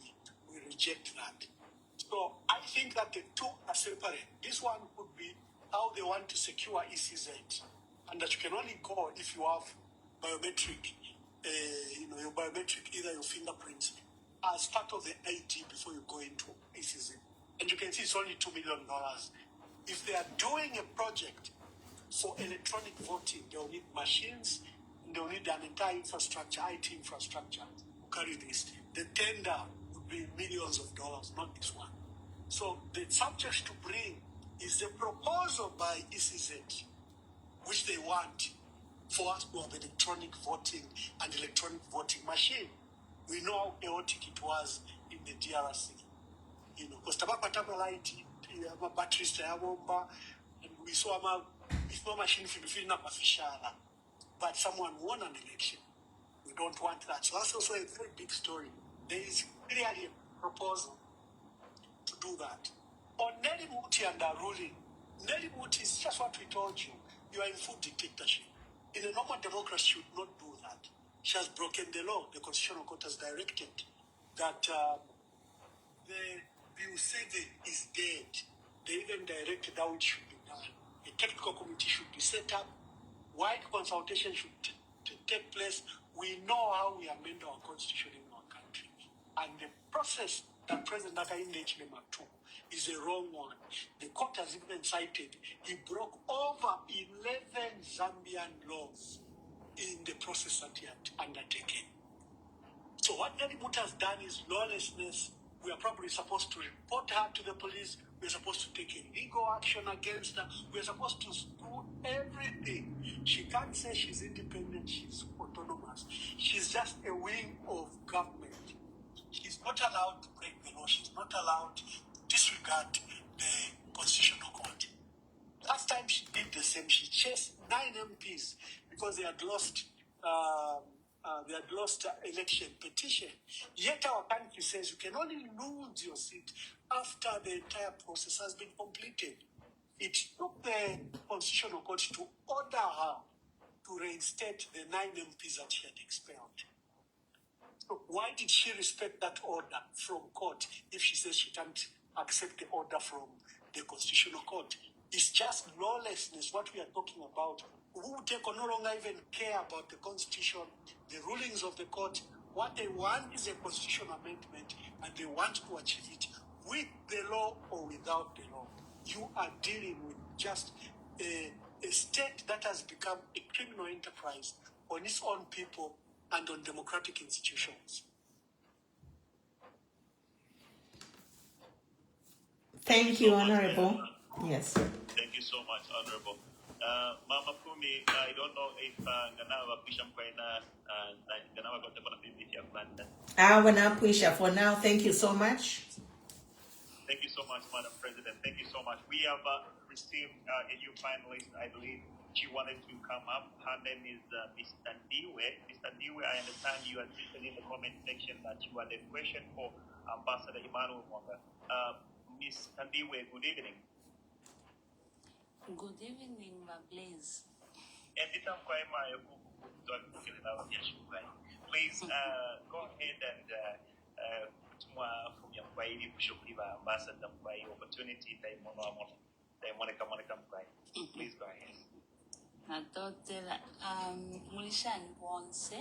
we reject that. So I think that the two are separate. This one could be how they want to secure ECZ, and that you can only go if you have biometric, your biometric, either your fingerprints, as part of the ID before you go into ECZ. And you can see it's only $2 million. If they are doing a project for electronic voting, they'll need machines, and they'll need an entire infrastructure, IT infrastructure, to carry this. The tender would be millions of dollars, not this one. So the subject to bring is the proposal by ECZ, which they want for us to have electronic voting and electronic voting machine. We know how chaotic it was in the DRC. Because tabaka light, batteries, and we saw if no machine feel not official, but someone won an election. We don't want that. So that's also a very big story. There is clearly a proposal to do that. On Nelly Muti and the ruling, Nelly Muti is just what we told you. You are in full dictatorship. In a normal democracy, should not do that. She has broken the law. The Constitutional Court has directed that the Biusede is dead. They even directed how it should be done. A technical committee should be set up. Wide consultation should take place. We know how we amend our constitution in our country. And the process that President Nakainde Hichilema took is a wrong one. The court has even cited he broke over 11 Zambian laws in the process that he had undertaken. So what Nelly has done is lawlessness. We are probably supposed to report her to the police. We're supposed to take a legal action against her. We're supposed to do everything. She can't say she's independent, she's autonomous. She's just a wing of government. She's not allowed to break the law. She's not allowed to disregard the Constitutional Court. Last time she did the same. She chased 9 MPs because they had lost election petition. Yet our country says you can only lose your seat after the entire process has been completed. It took the Constitutional Court to order her to reinstate the 9 MPs that she had expelled. So why did she respect that order from court if she says she can't accept the order from the Constitutional Court? It's just lawlessness, what we are talking about. Who no longer even care about the Constitution, the rulings of the court. What they want is a constitutional amendment, and they want to achieve it with the law or without the law. You are dealing with just a state that has become a criminal enterprise on its own people and on democratic institutions. Thank you, Honorable. Yes. Thank you so much, Honorable. Mama Pumi, I don't know if Ganawa Pisham Kwaina and Ganawa got the benefit of Pusha for now. Thank you so much. Thank you so much, Madam President. Thank you so much. We have received a new finalist, I believe. She wanted to come up. Her name is Mr. Ndiwe. Mr. Ndiwe, I understand you had written in the comment section that you had a question for Ambassador Emmanuel Mwanga. Ms. Ndiwe, good evening. Good evening, Blaze. Please go ahead and from your query, Ambassador by opportunity. Please go ahead. I thought Mulishan wants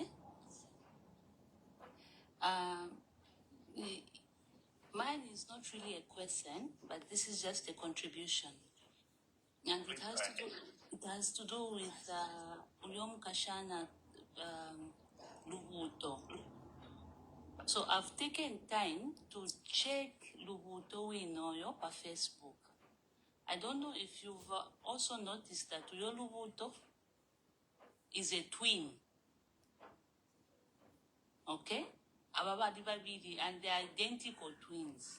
mine is not really a question, but this is just a contribution. And it has to do with Ulyom Kashana Lubuto. So I've taken time to check Lubuto Winoyo per Facebook. I don't know if you've also noticed that Uyo Lubuto is a twin. Okay? And they're identical twins.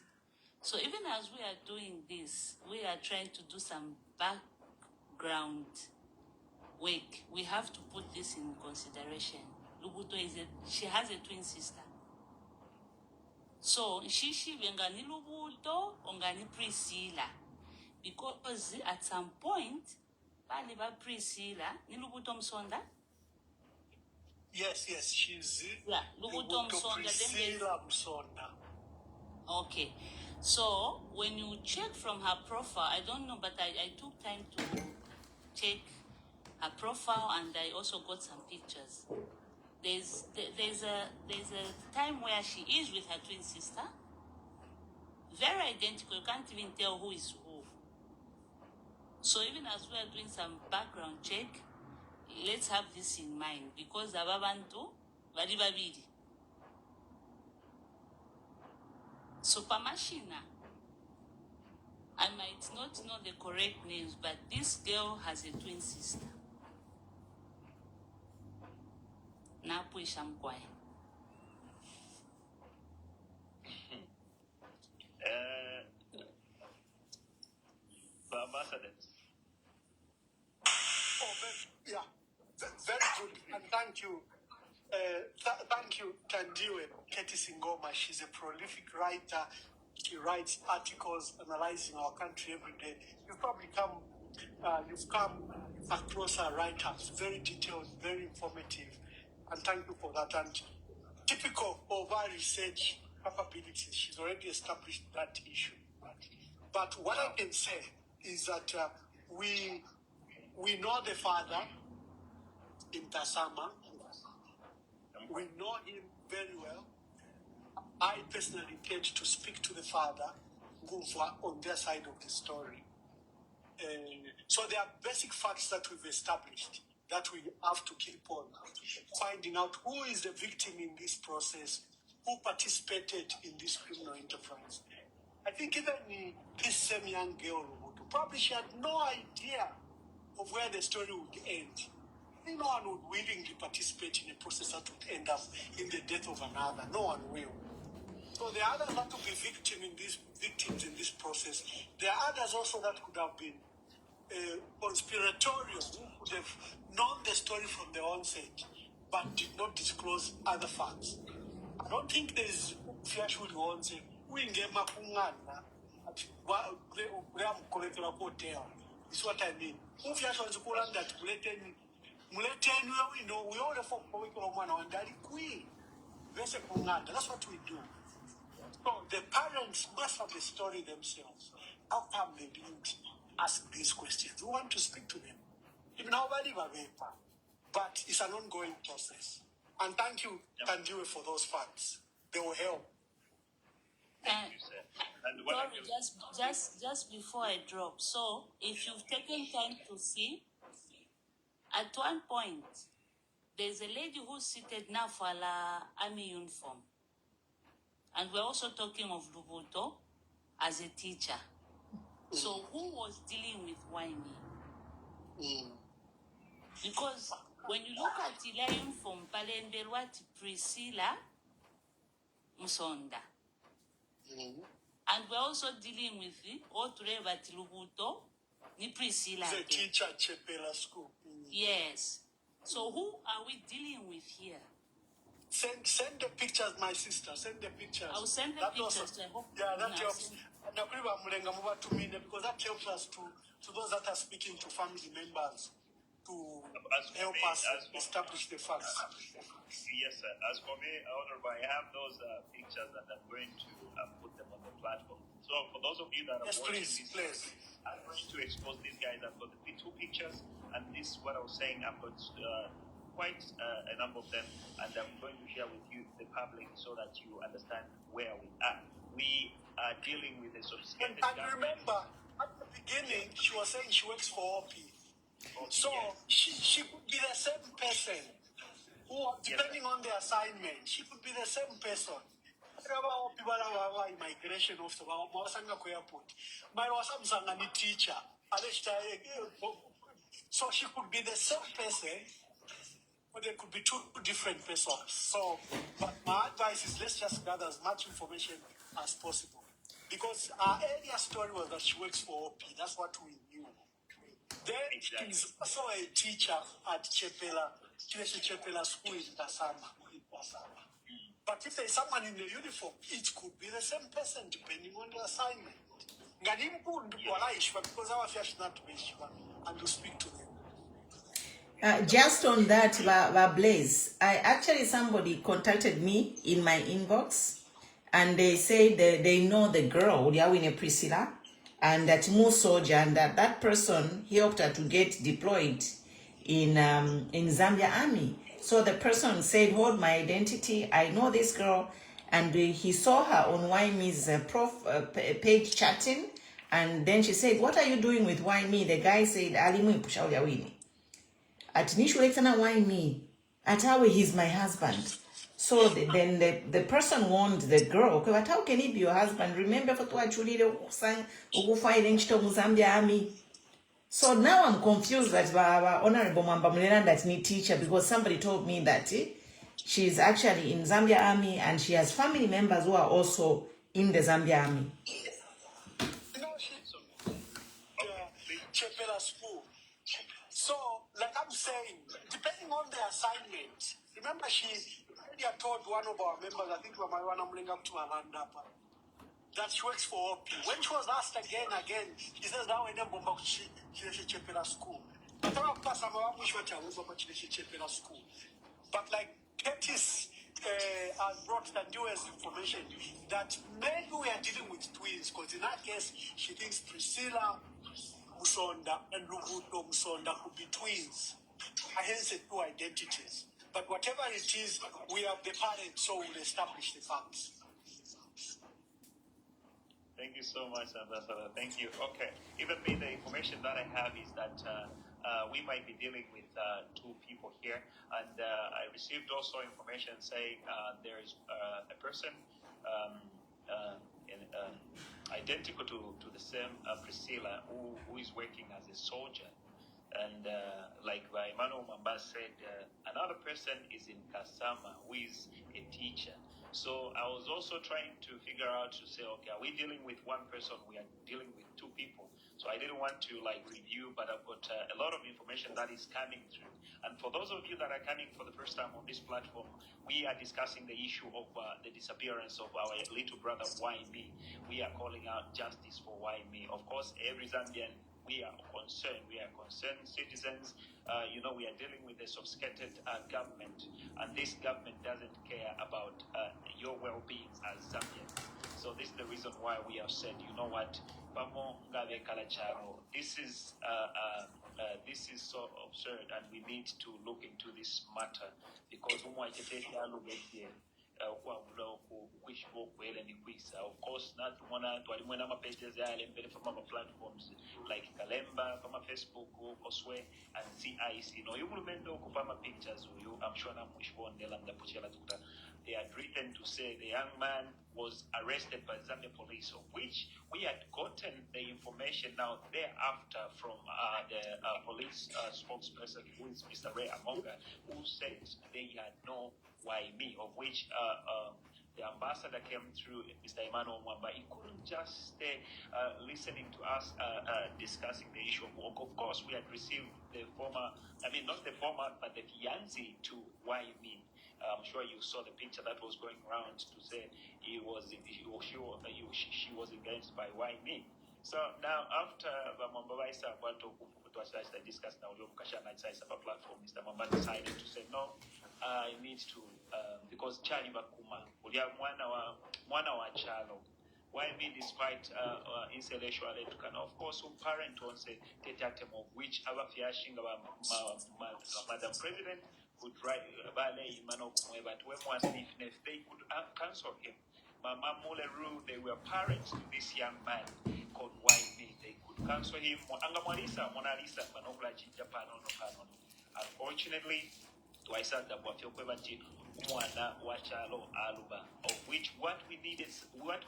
So even as we are doing this, we are trying to do some background work. We have to put this in consideration. Lubuto she has a twin sister. So shishi ngani Lubuto ongani Priscilla. Because at some point, bali ba Priscilla, ni Lubuto Msonda? Yes, she's Yeah, Lubuto Msonda. Priscilla Msonda. Okay. So when you check from her profile, I don't know, but I took time to check her profile and I also got some pictures. There's a time where she is with her twin sister. Very identical, you can't even tell who is who. So even as we are doing some background check, let's have this in mind because ababantu bali babiri. So Pamashina, I might not know the correct names, but this girl has a twin sister. Napu Ishamkwai. Ambassadors. Very good, and thank you. Thank you, Tandiwe Keti Singoma. She's a prolific writer. She writes articles analyzing our country every day. You've probably you've come across her writers, very detailed, very informative, and thank you for that. And typical of our research capabilities, she's already established that issue. But what I can say is that we know the father in Tasama. We know him very well. I personally intend to speak to the father on their side of the story. So there are basic facts that we've established that we have to keep on finding out who is the victim in this process, who participated in this criminal enterprise. I think even this same young girl, probably she had no idea of where the story would end. No one would willingly participate in a process that would end up in the death of another. No one will. So there are others that will be victims in this process. There are others also that could have been conspiratorial, who could have known the story from the onset, but did not disclose other facts. I don't think there is actually one saying, we get Makungana at hotel. Is what I mean. If you actually call that Muleten, we know we all the folk and daddy queen. That's what we do. So the parents must have the story themselves. How come they didn't ask these questions? We want to speak to them. Even nobody but it's an ongoing process. And thank you, Tandiwe, for those facts. They will help. Thank you, sir. And what Sorry, just before I drop. So if you've taken time to see, at one point, there's a lady who's seated now for la army uniform. And we're also talking of Lubuto as a teacher. So who was dealing with Whyme'? Because when you look at the line from Palembelwati Priscilla Msonda, and we're also dealing with the Oturevati Lubuto ni Priscilla. The teacher Chepela school. Yes. So who are we dealing with here? Send the pictures, my sister. Send the pictures. I'll send the pictures. I hope that helps. Because that helps us to those that are speaking to family members to help us establish the facts. Yes, sir. As for me, Honorable, I have those pictures that I'm going to put them on the platform. So for those of you that are watching this, I'm going to expose these guys. I've got the two pictures, and this is what I was saying. I've got quite a number of them, and I'm going to share with you, the public, so that you understand where we are. We are dealing with a sophisticated government. And remember, at the beginning, she was saying she works for OP. So she could be the same person who, depending on the assignment, she could be the same person. Immigration officer, airport. My teacher. So she could be the same person, but there could be two different persons. So, but my advice is let's just gather as much information as possible. Because our earlier story was that she works for OP. That's what we knew. Then she's also a teacher at Chepela School in Tasama. But if there's someone in the uniform, it could be the same person depending on the assignment. Because our fish not to be and to speak to them. Just on that, Blaze, somebody contacted me in my inbox, and they say they know the girl, Yawine Priscilla, and that Musoja, and that person helped her to get deployed in Zambia Army. So the person said, hold my identity, I know this girl, and he saw her on Whyme'S page chatting, and then she said, what are you doing with Whyme? The guy said, Alimu Pusha Yawine. At Nishulektana Whyme, at how he's my husband. So then the person warned the girl, okay, but how can he be your husband? Remember for what you did Zambia Army. So now I'm confused that Honorable Mamba Mulena that need teacher, because somebody told me that she's actually in Zambia Army and she has family members who are also in the Zambia Army. School. So, like I'm saying, depending on the assignment, remember she earlier told one of our members, I think we might want to bring up to Alanda, that she works for OP. When she was asked again, she says now in she Chepela school. But like Curtis has brought the newest information that maybe we are dealing with twins, because in that case, she thinks Priscilla Musonda and Luvuto Musonda could be twins. Hence the two identities. But whatever it is, we are the parents, so we'll establish the facts. Thank you so much, Ambassador. Thank you. Okay. Even me, the information that I have is that we might be dealing with two people here. And I received also information saying there is a person identical to the same Priscilla who is working as a soldier. And like Emmanuel Mamba said, another person is in Kasama who is a teacher. So I was also trying to figure out to say, okay, are we dealing with one person? We are dealing with two people. So I didn't want to review, but I've got a lot of information that is coming through. And for those of you that are coming for the first time on this platform, we are discussing the issue of the disappearance of our little brother Whyme. We are calling out justice for Whyme. Of course, every Zambian, we are concerned. We are concerned citizens. We are dealing with a sophisticated government, and this government doesn't care about your well-being as Zambians. So this is the reason why we have said, you know what, this is so absurd, and we need to look into this matter, because of course, not one pages from our platforms like Kalemba, from Facebook, Koswe, and CIC. You remember pictures, I'm sure they had written to say the young man was arrested by Zambia police, of which we had gotten the information now thereafter from the police spokesperson, who is Mr. Ray Amonga, who said they had no Whyme, of which the ambassador came through, Mr. Emmanuel Mwamba. He couldn't just stay listening to us discussing the issue of work. Of course, we had received the former, not the former, but the fiancé to Whyme. I'm sure you saw the picture that was going around to say she was engaged by Whyme. So now, after Mambabaisa want to discuss now platform, Mr. Mamba decided to say no. I need to because Chali Bakuma, mwana wa chalo. Whyme, despite intellectual education, of course, parent on say tetatem of which our fiashing Madam President could write ballet mano, but if they could cancel him. Mama Muleru, they were parents to this young man called Whyme. They could cancel him. Unfortunately, of which what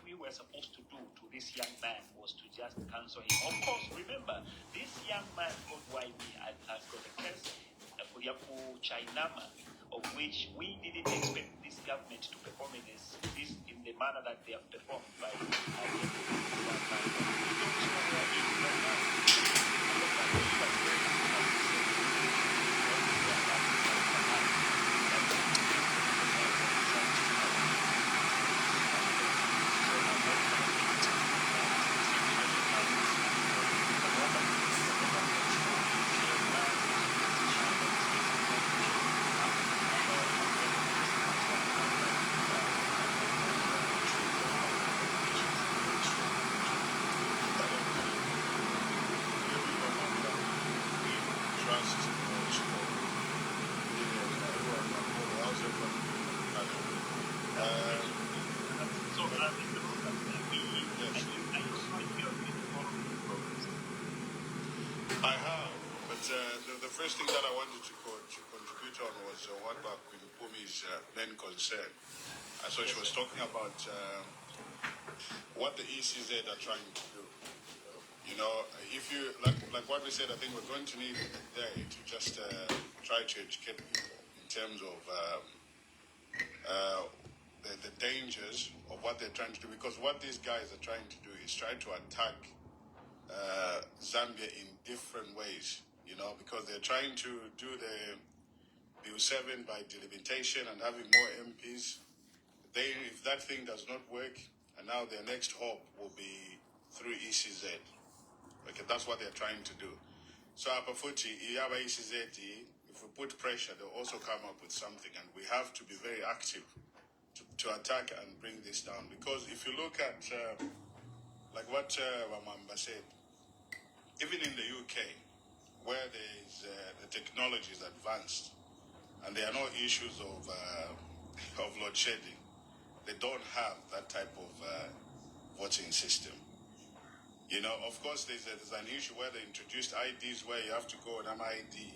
we were supposed to do to this young man was to just cancel him. Of course, remember, this young man called Whyme has got a case Chainama, of which we didn't expect this government to perform this in the manner that they have performed by to contribute on was what Queen Pumi's main concern. So she was talking about what the ECZ are trying to do. You know, if you, like what we said, I think we're going to need there to just try to educate people in terms of the dangers of what they're trying to do. Because what these guys are trying to do is try to attack Zambia in different ways, you know, because they're trying to do the Bill 7 by delimitation and having more MPs. If that thing does not work, and now their next hope will be through ECZ. Okay, that's what they're trying to do. So Apafuti, ECZ, if we put pressure, they'll also come up with something, and we have to be very active to attack and bring this down. Because if you look at, like what Whyme'S said, even in the UK, where the technology is advanced, and there are no issues of load shedding, they don't have that type of voting system. You know, of course, there's an issue where they introduced IDs where you have to go on an ID,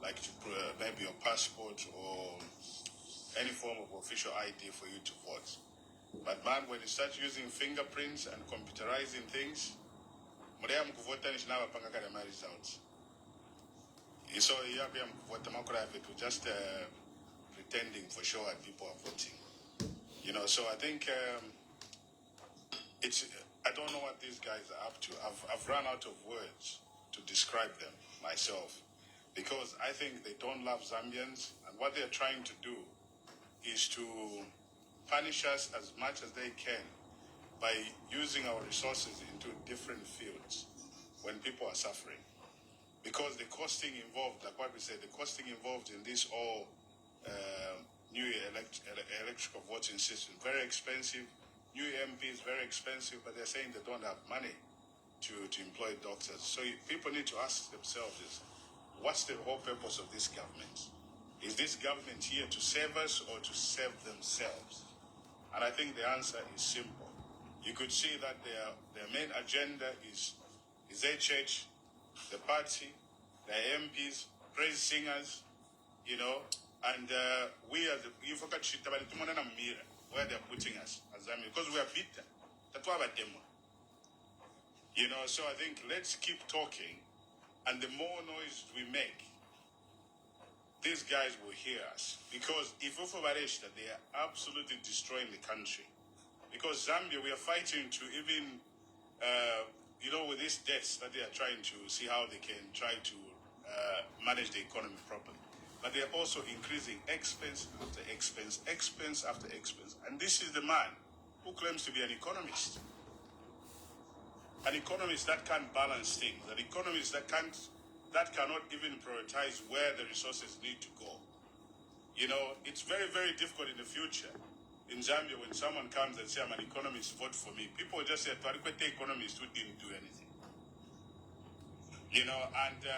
like maybe your passport or any form of official ID for you to vote. But man, when you start using fingerprints and computerizing things, results. So just pretending for sure that people are voting. You know, so I think I don't know what these guys are up to. I've run out of words to describe them myself, because I think they don't love Zambians, and what they're trying to do is to punish us as much as they can by using our resources into different fields when people are suffering. Because the costing involved, like what we said, the costing involved in this all new electrical voting system, very expensive. New MPs, very expensive, but they're saying they don't have money to employ doctors. So people need to ask themselves is, what's the whole purpose of this government? Is this government here to save us or to save themselves? And I think the answer is simple. You could see that their main agenda is HH, the party, the MPs, praise singers, you know, and we as you forgot shit about it, where they're putting us as Zambia, because we are bitter. That's why we're demo. You know, so I think let's keep talking, and the more noise we make, these guys will hear us. Because if we that they are absolutely destroying the country. Because Zambia, we are fighting to even, you know, with these debts that they are trying to see how they can try to manage the economy properly. But they are also increasing expense after expense, expense after expense. And this is the man who claims to be an economist. An economist that can't balance things, an economist that cannot even prioritize where the resources need to go. You know, it's very, very difficult in the future. In Zambia, when someone comes and says, I'm an economist, vote for me, people will just say, the economist who didn't do anything. You know, and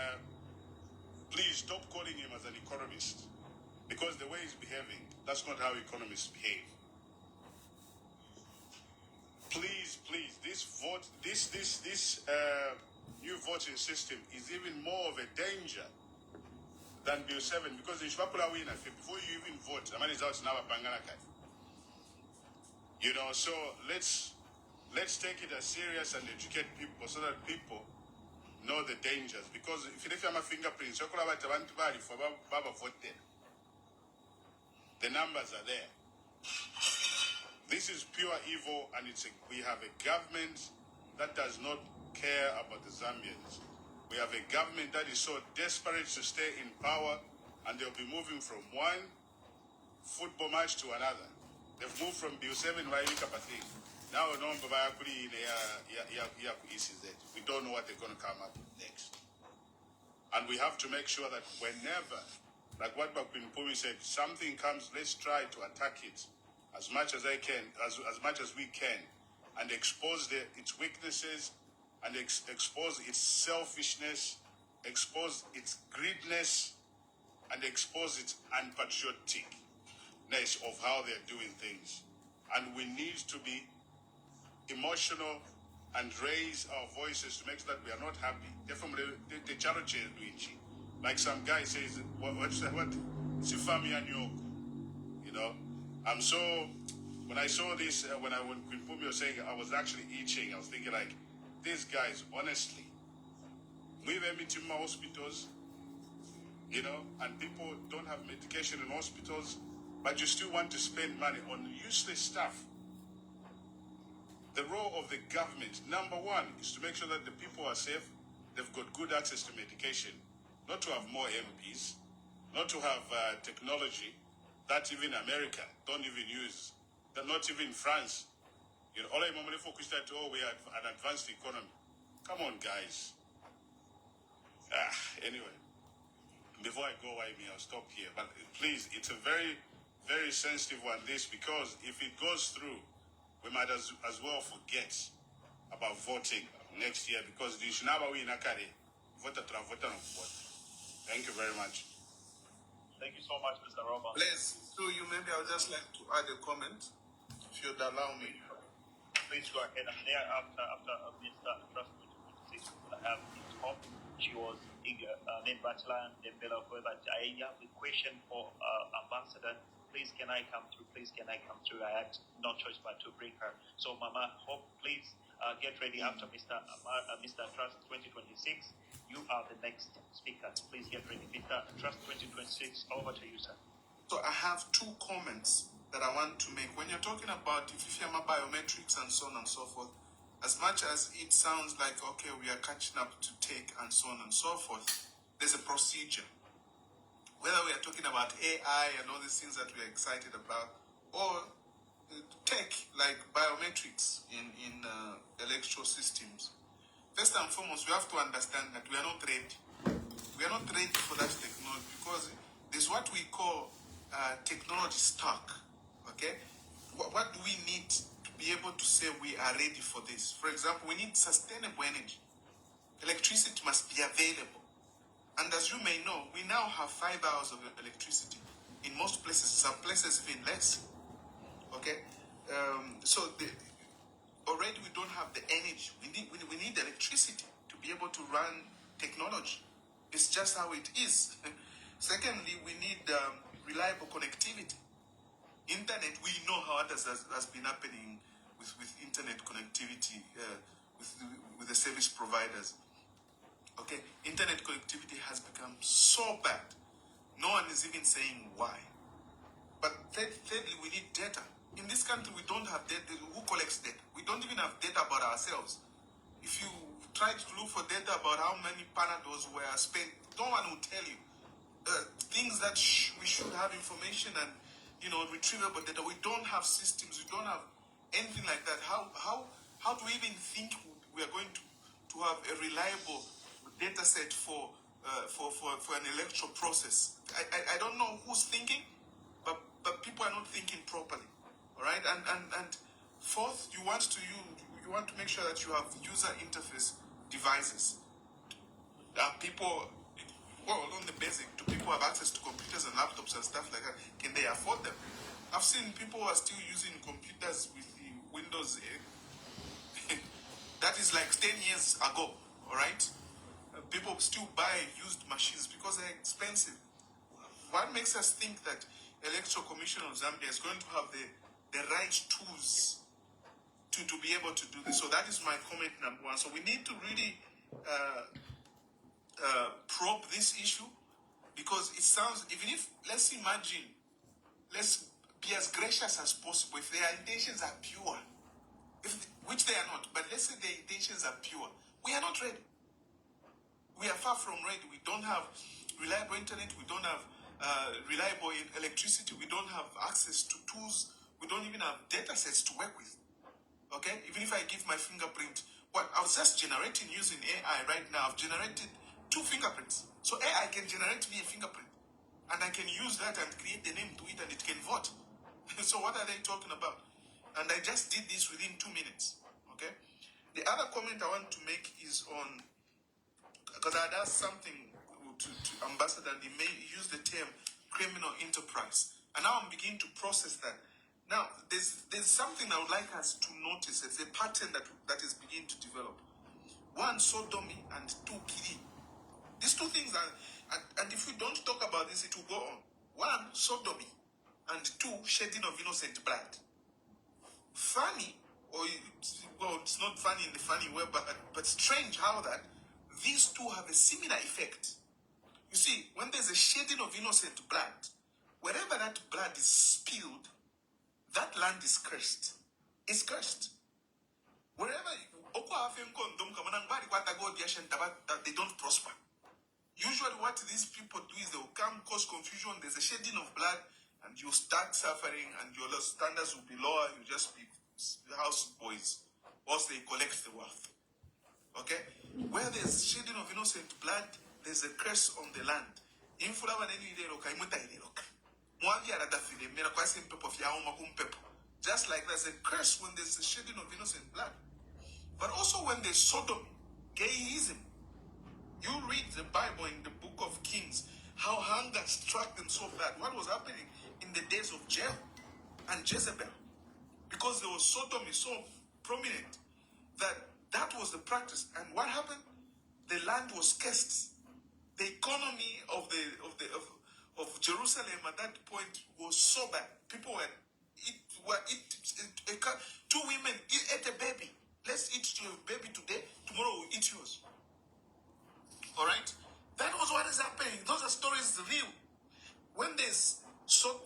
please stop calling him as an economist, because the way he's behaving, that's not how economists behave. Please, this new voting system is even more of a danger than Bill 7, because in Shwapula win before you even vote, the man is out now. You know, so let's take it as serious and educate people so that people know the dangers. Because if you have a fingerprints, the numbers are there. This is pure evil, and we have a government that does not care about the Zambians. We have a government that is so desperate to stay in power, and they'll be moving from one football match to another. They've moved from Bill 7 by Kapathin. Now we don't know what they're going to come up with next. And we have to make sure that whenever, like what Queen Pumi said, something comes, let's try to attack it as much as I can, as much as we can, and expose its weaknesses, and expose its selfishness, expose its greediness, and expose its unpatrioticness of how they're doing things. And we need to be emotional and raise our voices to make sure that we are not happy. Like some guy says, what's that? What? Sifami Anyoko. You know? So, when I saw this, when Queen Pumi was saying, I was actually itching. I was thinking, like, these guys, honestly, we've been to hospitals, you know, and people don't have medication in hospitals, but you still want to spend money on useless stuff. The role of the government, number one, is to make sure that the people are safe, they've got good access to medication, not to have more MPs, not to have technology that even America don't even use, that not even France. You know, all I'm only focused that, oh, we have an advanced economy. Come on, guys. Anyway, before I go, I'll stop here. But please, it's a very, very sensitive one, this, because if it goes through, we might as well forget about voting next year, because the Shinaba we nakare vote. Thank you very much. Thank you so much, Mr. Robert. Blaze, through you, maybe I would just like to add a comment, if you'd allow me. Please go ahead. And there, after Mr. Trust 2026, I have Ms. Hope. She was eager. Name Bachelor and Dembela Kweba Jaya with question for Ambassador. Please, can I come through? Please, can I come through? I had no choice but to bring her. So, Mama Hope, please get ready after Mr. Trust 2026. You are the next speaker. Please get ready. Mr. Trust 2026, over to you, sir. So I have two comments that I want to make. When you're talking about Ififyama biometrics and so on and so forth, as much as it sounds like, okay, we are catching up to tech and so on and so forth, there's a procedure. Whether we are talking about AI and all these things that we are excited about, or tech like biometrics in electoral systems, first and foremost, we have to understand that we are not ready. We are not ready for that technology, because there's what we call technology stock. Okay, what do we need to be able to say we are ready for this? For example, we need sustainable energy. Electricity must be available. And as you may know, we now have 5 hours of electricity. In most places, some places even less. Okay? Already we don't have the energy. We need electricity to be able to run technology. It's just how it is. Secondly, we need reliable connectivity. Internet, we know how others has been happening with internet connectivity with the service providers. Okay, internet connectivity has become so bad. No one is even saying why. But thirdly, we need data. In this country, we don't have data. Who collects data? We don't even have data about ourselves. If you try to look for data about how many Panadols were spent, no one will tell you. Things that we should have information and, retrievable data. We don't have systems. We don't have anything like that. How do we even think we are going to have a reliable data set for an electoral process? I don't know who's thinking, but people are not thinking properly. All right, and fourth, you want to make sure that you have user interface devices. People, on the basic, do people have access to computers and laptops and stuff like that? Can they afford them? I've seen people who are still using computers with the Windows 8. That is like 10 years ago, all right? People still buy used machines because they're expensive. What makes us think that Electoral Commission of Zambia is going to have the right tools to be able to do this? So that is my comment number one. So we need to really probe this issue, because it sounds, even if, let's be as gracious as possible. If their intentions are pure, which they are not, but let's say their intentions are pure, we are not ready. We are far from ready. We don't have reliable internet. We don't have reliable electricity. We don't have access to tools. We don't even have data sets to work with. Okay? Even if I give my fingerprint, I was just generating using AI right now. I've generated 2 fingerprints. So AI can generate me a fingerprint. And I can use that and create the name to it, and it can vote. So what are they talking about? And I just did this within 2 minutes. Okay? The other comment I want to make is on, because I had asked something to Ambassador, and he used the term criminal enterprise. And now I'm beginning to process that. Now, there's something I would like us to notice. It's a pattern that is beginning to develop. 1, sodomy, and 2, killing. These 2 things are, And if we don't talk about this, it will go on. One, sodomy, and two, shedding of innocent blood. Funny, well, it's not funny in the funny way, but strange how that these two have a similar effect. You see, when there's a shedding of innocent blood, wherever that blood is spilled, that land is cursed. It's cursed. Wherever they don't prosper. Usually what these people do is they will come, cause confusion, there's a shedding of blood, and you start suffering, and your standards will be lower, you just be house boys, whilst they collect the wealth. Okay? Where there's shedding of innocent blood, there's a curse on the land. Just like there's a curse when there's a shedding of innocent blood. But also when there's sodomy, gayism. You read the Bible in the book of Kings, how hunger struck them so bad. What was happening in the days of Jehu and Jezebel? Because there was sodomy so prominent that was the practice. And what happened? The land was cursed. The economy of Jerusalem at that point was so bad. People two women ate a baby. Let's eat your baby today. Tomorrow we'll eat yours. All right? That was what is happening. Those are stories real. When there's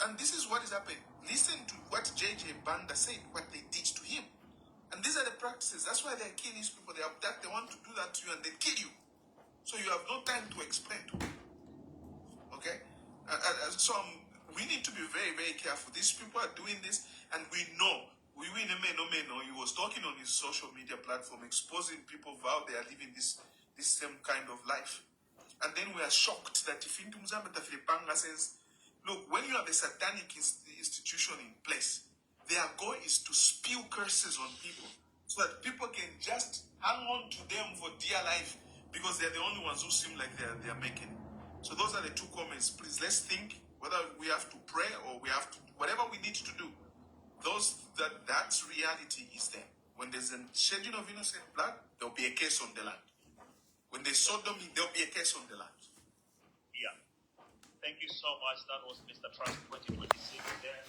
and this is what is happening. Listen to what J.J. Banda said, what they teach to him. And these are the practices. That's why they kill these people. They abduct, they want to do that to you, and they kill you. So you have no time to explain to them. Okay? We need to be very, very careful. These people are doing this, and we know. He was talking on his social media platform, exposing people how they are living this same kind of life. And then we are shocked that if Filipanga says, look, when you have a satanic institution in place, their goal is to spew curses on people so that people can just hang on to them for dear life because they're the only ones who seem like they're making it. So those are the two comments. Please, let's think whether we have to pray or we have to, whatever we need to do. That's reality is there. When there's a shedding of innocent blood, there'll be a case on the land. When there's sodomy, there'll be a case on the land. Yeah. Thank you so much. That was Mr. Trump 2026 there.